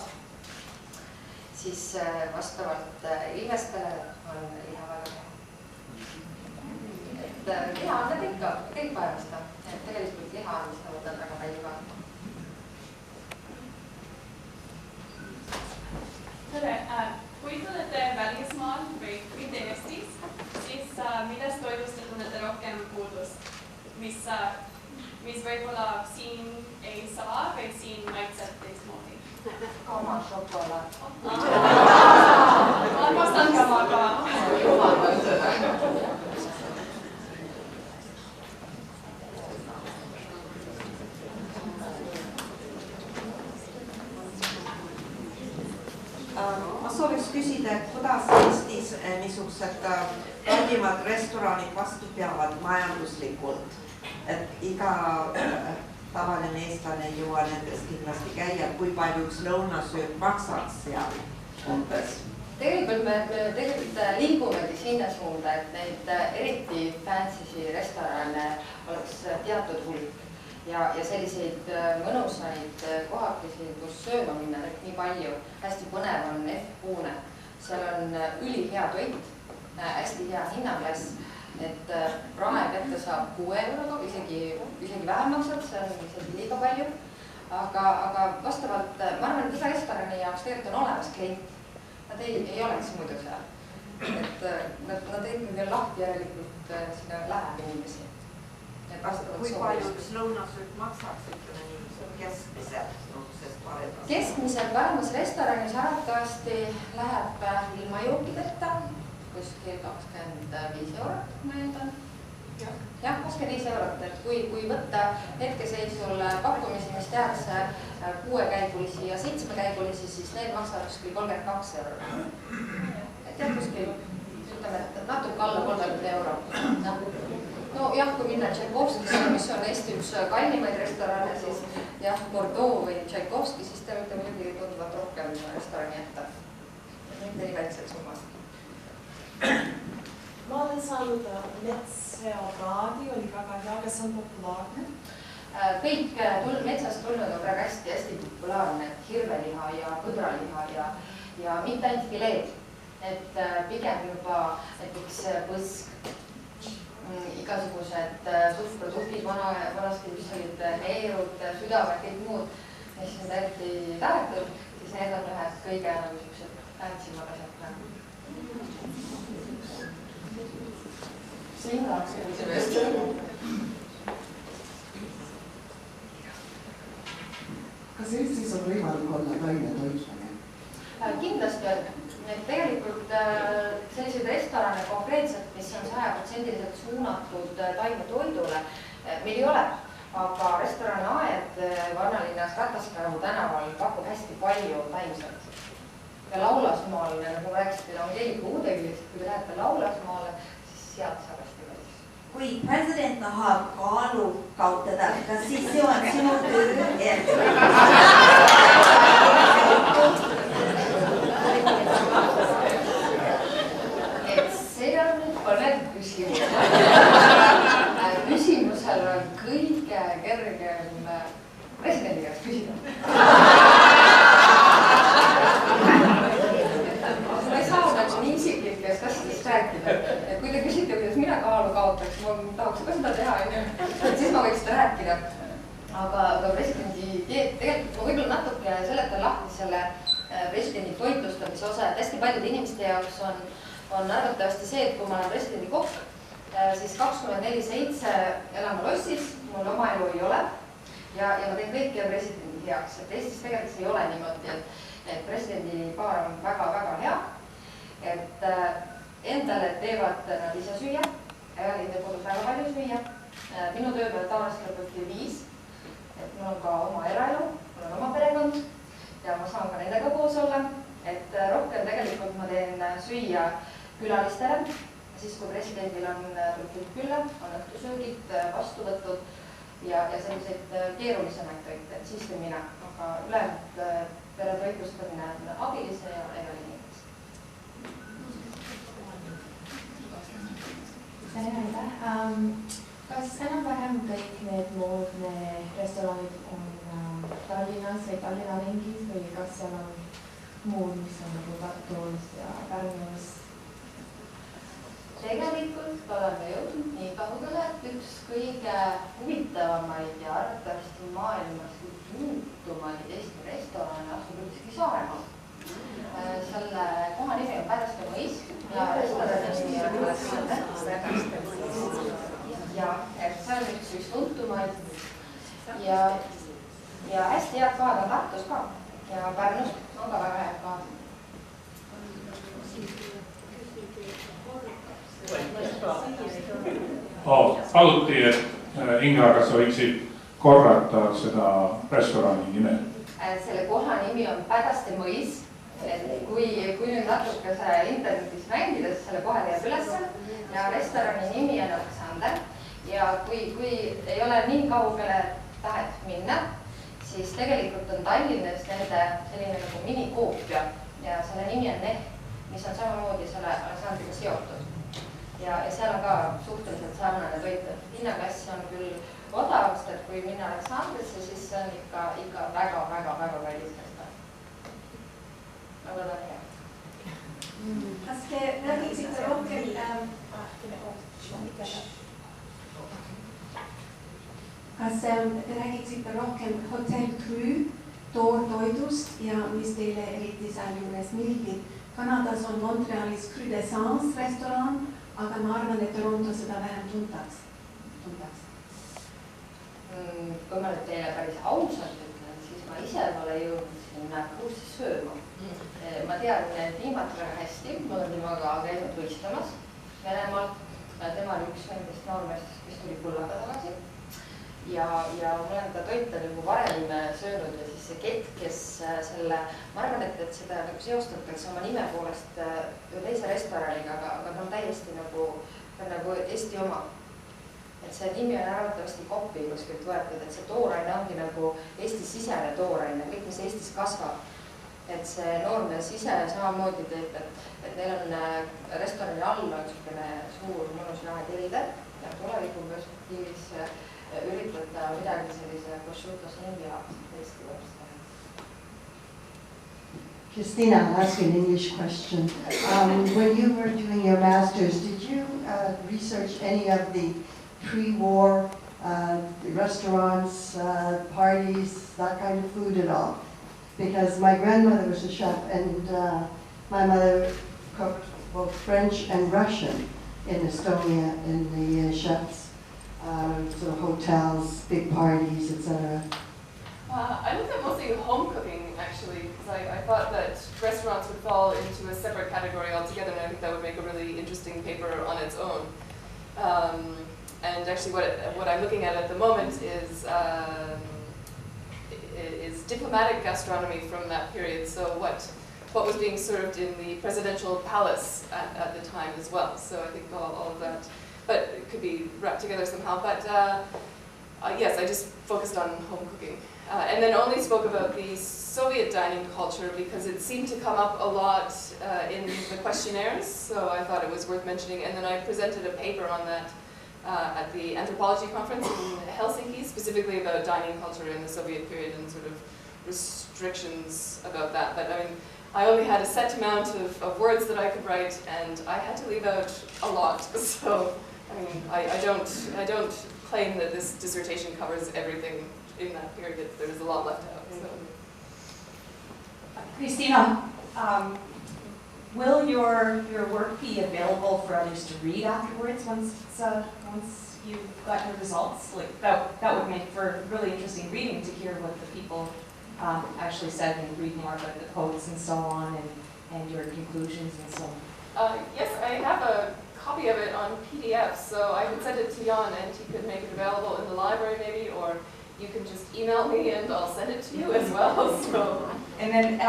siis vastavalt ilmestele on liha väga hea. Liha on ikka kõik vajamista. Tegelikult liha on, mis nõudab väga palju ka. Tere, kui te olete välismaal või mitte Eestis, siis millest toidust te tunnete rohkem puudust? Mis võib-olla siin ei saa või siin maitseb teistmoodi? Kama šokolaad. Armastan kama ka. Ma sooviks küsida, et kuidas Eestis niisugused kallimad restoranid vastu peavad majanduslikult, et iga tavaline eestlane ei jõua nendes kindlasti käia, kui palju üks lõunasööb maksaks seal umbes? Tegelikult me liigumegi sinna suunda, et neid eriti fancy restorane oleks teatud hulk. Ja selliseid mõnusaid kohakesi, kus sööma minna nii palju. Hästi põnev on F-Puune. Seal on ülihea toit, hästi hea hinnaklass, et prae kätte saab 6 euroga, isegi vähem maksab, see on isegi liiga palju. Aga vastavalt, ma arvan, et iga restorani jaoks tegelikult on olemas klient. Nad ei oleks muidu seal. Et nad ikkagi on lahti järelikult sinna läheb inimesi. Kui palju üks lõunasöök maksaks, ütleme nii, keskmiselt? Keskmiselt paremas restoranis arvatavasti läheb ilma jookideta kuskil 25 eurot, ma eeldan. Jah, 25 eurot, et kui võtta hetkeseisul pakkumisi, mis tehakse 6-käigulisi ja 7-käigulisi, siis need maksavad kuskil 32 eurot. Et jah, kuskil, ütleme, et natuke alla 30 euro. No jah, kui minna Tšaikovskisse, mis on Eesti üks kallimaid restorane, siis jah, Bordeaux või Tšaikovski, siis te võite muidugi tunduvalt rohkem restorani jätta. Mitte nii väiksed summad. Ma olen saanud metsapraadi, oli väga hea, kas on populaarne? Kõik metsast tulnud on väga hästi populaarne, hirveliha ja põdraliha ja mitte ainult fileed, et pigem juba näiteks põsk, igasugused suhkrutuhvid, vanasti mis olid neerud, südamed, kõik muud, mis on täiesti tahetud, siis need on ühed kõige tähtsimad asjad praegu. Inga, kas Eestis on võimalik olla taimetoitlane? Kindlasti on. Tegelikult selliseid restorane konkreetselt, mis on 100% suunatud taimetoidule, meil ei ole. Aga restorani Aed vanalinnas Rataskäru tänaval pakub hästi palju taimset. Ja Laulasmaal, nagu rääkisite, on Keeliku Uudekilis, kui te lähete Laulasmaale, siis sealt saab hästi välis. Kui president tahab kaalu kaotada, kas siis see on sinu töö? See on nüüd põnev küsimus. Küsimusel on kõige kergem presidendi käest küsida. Ma ei saa nagu nii isiklikest asjadest rääkida. Kui te küsite, kuidas mina kaalu kaotaks, ma tahaks ka seda teha, siis ma võiks seda rääkida. Aga presidendi tegelikult ma võib-olla natuke seletan lahti selle presidendi toitlustamise osa, et hästi paljude inimeste jaoks on arvatavasti see, et kui ma olen presidendi kokk, siis 24/7 elan ma lossis, mul oma elu ei ole ja ma teen kõike presidendi heaks. Et Eestis tegelikult ei ole niimoodi, et presidendi paar on väga-väga hea, et endale teevad nad ise süüa, ei tee kodus väga palju süüa. Minu tööpäev tavaliselt lõpeb kell 5, et mul on ka oma eraelu, mul on oma perekond ja ma saan ka nendega koos olla, et rohkem tegelikult ma teen süüa külalistele, siis kui presidendil on tulnud külla, on õhtusöögid, vastuvõtud ja selliseid keerulisemaid toite, et siis teen mina, aga ülejäänud pere toitlustamine on abilise ja inimesi. Kas enam-vähem kõik need Moodne restoranid on Tallinnas või Tallinna ringis või kas seal on muud, mis on nagu Tartus ja Pärnus? Tegelikult oleme jõudnud nii kaugele, et üks kõige huvitavamaid ja arvatavasti maailmas tuntumaid Eesti restorane asub ükski Saaremaal. Selle koha nimi on Pädaste mõis ja restorani nimi on ja et see on üks tuntumaid ja hästi head kohad on Tartus ka ja Pärnus on ka väga head kohad. Paluti, et Inga, kas sa võiksid korrata seda restorani nime? Selle koha nimi on Pädaste mõis. Kui nüüd natuke internetis mängida, siis selle kohe teeb ülesse ja restorani nimi on Aleksander ja kui ei ole nii kaugele tahet minna, siis tegelikult on Tallinnas nende selline nagu minikoopia ja selle nimi on Nehm, mis on samamoodi selle Aleksandriga seotud. Ja seal on ka suhteliselt sarnane toit. Hinnaklassi on küll odavast, et kui minna Aleksandrisse, siis see on ikka väga-väga kallis restorani. Aga ta on hea. Kas te räägiksite rohkem Hotel Cru toortoidust ja mis teile eriti sealjuures meeldib? Kanadas on Montrealis Cru d'Essence restoran, aga ma arvan, et Toronto seda vähem tuntaks. Kui ma nüüd teile päris ausalt ütlen, siis ma ise pole jõudnud sinna kurssi sööma. Ma tean Tiimat väga hästi, ma olen temaga käinud võistlemas Venemaalt. Tema oli üks nendest noormeestest, kes tuli kullaga tagasi. Ja ma olen ta toita nagu varem söönud ja siis see kett, kes selle, ma arvan, et seda nagu seostatakse oma nime poolest ühe teise restoraniga, aga ta on täiesti nagu Eesti oma. Et see nimi on arvatavasti kopi kuskilt võetud, et see tooraine ongi nagu Eesti-sisene tooraine, kõik mis Eestis kasvab. Et see noormees ise samamoodi teeb, et neil on restorani all on niisugune suur mõnus jahe telder ja tuleviku perspektiivis üritada midagi sellise prosciutto sembia Eesti võrdstada. Kristina, I'll ask you an English question. When you were doing your master's, did you research any of the pre-war restaurants, parties, that kind of food at all? Because my grandmother was a chef and my mother cooked both French and Russian in Estonia in the chefs, sort of hotels, big parties, etc. I looked at mostly home cooking actually, because I thought that restaurants would fall into a separate category altogether, and I think that would make a really interesting paper on its own. And actually what I'm looking at the moment is diplomatic gastronomy from that period. So what was being served in the presidential palace at the time as well. So I think all of that, but it could be wrapped together somehow. But yes, I just focused on home cooking. And then only spoke about the Soviet dining culture because it seemed to come up a lot in the questionnaires. So I thought it was worth mentioning. And then I presented a paper on that at the anthropology conference in Helsinki, specifically about dining culture in the Soviet period and sort of restrictions about that. But I mean, I only had a set amount of words that I could write, and I had to leave out a lot. So I mean, I don't claim that this dissertation covers everything in that period. There's a lot left out. So. Kristina, will your work be available for others to read afterwards once you've got your results? Like that would make for really interesting reading to hear what the people actually said and read more about the quotes and so on and your conclusions and so on. Yes, I have a copy of it on PDF, so I can send it to Jan and he could make it available in the library maybe, or you can just email me and I'll send it to you as well. So. And then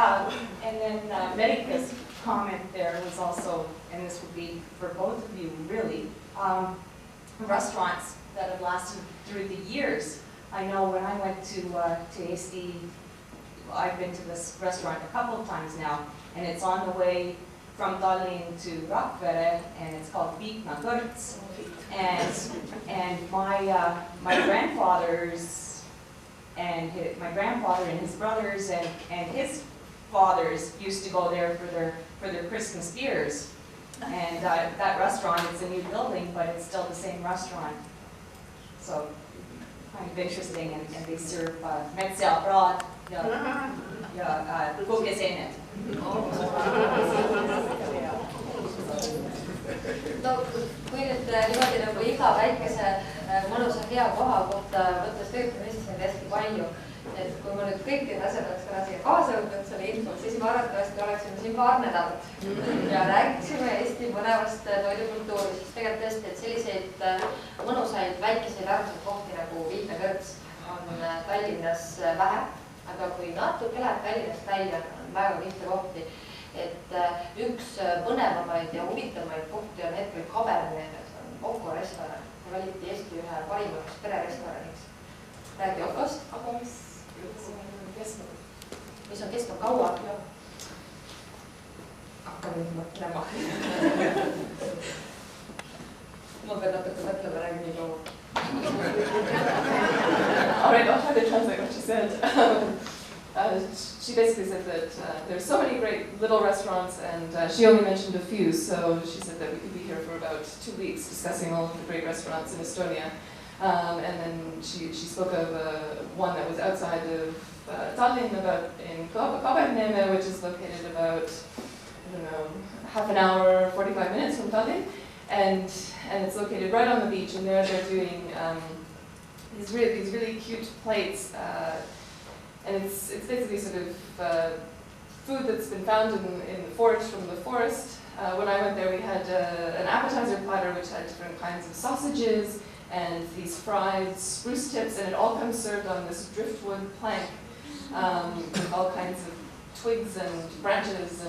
Medica's comment there was also, and this would be for both of you really, restaurants that have lasted through the years. I know when I went to Eesti, I've been to this restaurant a couple of times now, and it's on the way from Tallinn to Rakvere, and it's called Viikna Kõrts. And my grandfathers and my grandfather and his brothers and his fathers used to go there for their Christmas beers. And that restaurant, it's a new building, but it's still the same restaurant. So kind of interesting, and they serve metsapraad ja kukesenet. No kui nüüd niimoodi nagu iga väikese mõnusa hea koha kohta mõttes töötab Eestis neid hästi palju, et kui ma nüüd kõik need asjad oleks täna siia kaasa võtnud selle infot, siis ma arvatavasti oleksime siin paar nädalat ja räägiksime Eesti põnevast toidukultuurist, sest tegelikult tõesti, et selliseid mõnusaid väikeseid armsaid kohti nagu Viikna Kõrts on Tallinnas vähe, aga kui natuke läheb Tallinnast välja, on väga tihti kohti. Et üks põnevamaid ja huvitamaid kohti on hetkel Kabernees, on Oko restoran. Valiti Eesti ühe parimaks pererestoraniks. Räägi Okost. Aga mis on kestnud kaua? Hakkame nüüd mõtlema. Ma pean natuke mõtlema, räägi nii kaua. Alright, I'll try to translate what she said. She basically said that there's so many great little restaurants, and she only mentioned a few, so she said that we could be here for about 2 weeks discussing all of the great restaurants in Estonia. And then she spoke of one that was outside of Tallinn, in Kaberneeme, which is located about, I don't know, half an hour, 45 minutes from Tallinn, and it's located right on the beach, and there they're doing these really cute plates. And it's basically sort of food that's been found in the forage from the forest. When I went there, we had an appetizer platter which had different kinds of sausages and these fried spruce tips, and it all comes served on this driftwood plank with all kinds of twigs and branches,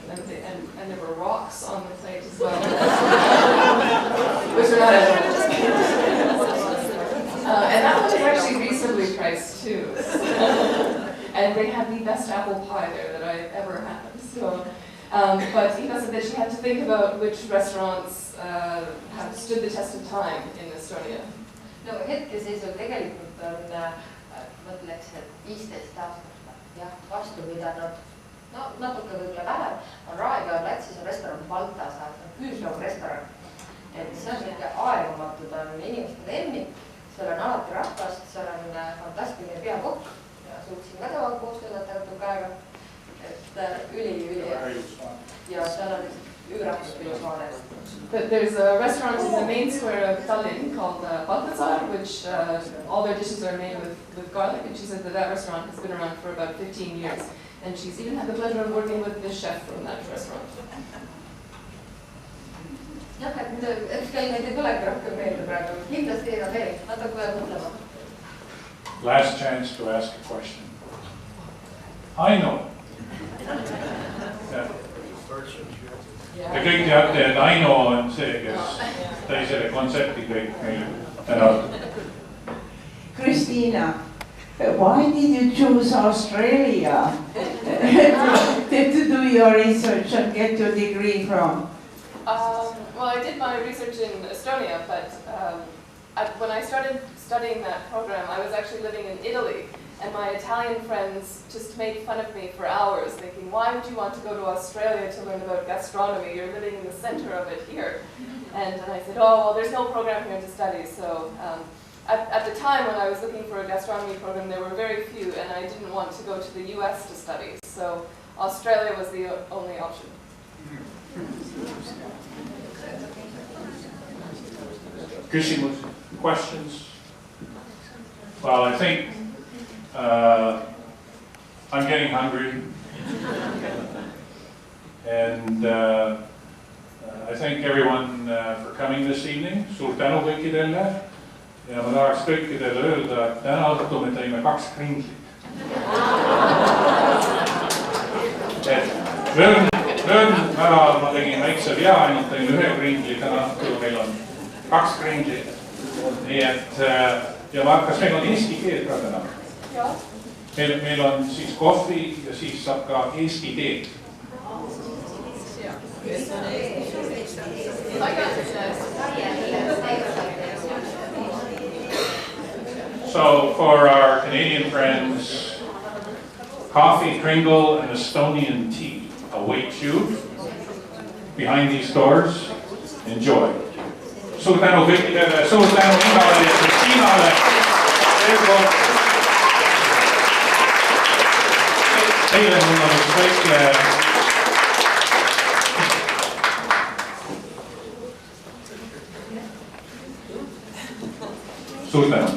and there were rocks on the plate as well, which were not edible. And that one was actually reasonably priced too. And they had the best apple pie there that I ever had. So, but Inga said that she had to think about which restaurants have stood the test of time in Estonia. no hetkeseisul tegelikult on, ma ütleks, et 15 aastat jah, vastu pidanud, no natuke võib-olla vähem, on Raekoja platsis on restoran Baltasar, küüslauarestoran. Et see on niisugune aegumatu, ta on inimeste lemmik, seal on alati rahvast, seal on fantastiline peakokk ja suutsin ka temaga koos töötada natuke aega. Et üli ja seal on üüratus ilus vaade. There's a restaurant in the main square of Tallinn called Baltasar, which all their dishes are made with garlic, and she said that restaurant has been around for about 15 years. And she's even had the pleasure of working with the chef from that restaurant. jah, et kell neid ei tulegi rohkem meelde praegu, kindlasti ei ole veel, natuke peab mõtlema. Last chance to ask a question. Aino. Te kõik teate, et Aino on see, kes tõi selle kontsepti kõik meil täna. Kristina, why did you choose Australia to do your research and get your degree from? Well, I did my research in Estonia, but when I started studying that program, I was actually living in Italy. And my Italian friends just made fun of me for hours, thinking, why would you want to go to Australia to learn about gastronomy? You're living in the center of it here. And I said, oh, well, there's no program here to study. So at the time when I was looking for a gastronomy program, there were very few, and I didn't want to go to the US to study. So Australia was the only option. Küsimus, questions? Well, I think I'm getting hungry, and I thank everyone for coming this evening. Suur tänu kõikidele ja ma tahaks kõikidele öelda, et täna õhtul me tõime 2 kringlit. Rõõm ära, ma tegin väikse vea, ainult tõin 1 kringli, täna õhtul meil on 2 kringlit. Nii et, ja kas meil on eesti keel ka täna? Meil on siis kohvi ja siis saab ka eesti teed. So for our Canadian friends, coffee, Kringle, and Estonian tea await you behind these doors. Enjoy. Suur tänu kõikidele, suur tänu Ingale ja Kristinale. Teile mul on üks väike suur tänu.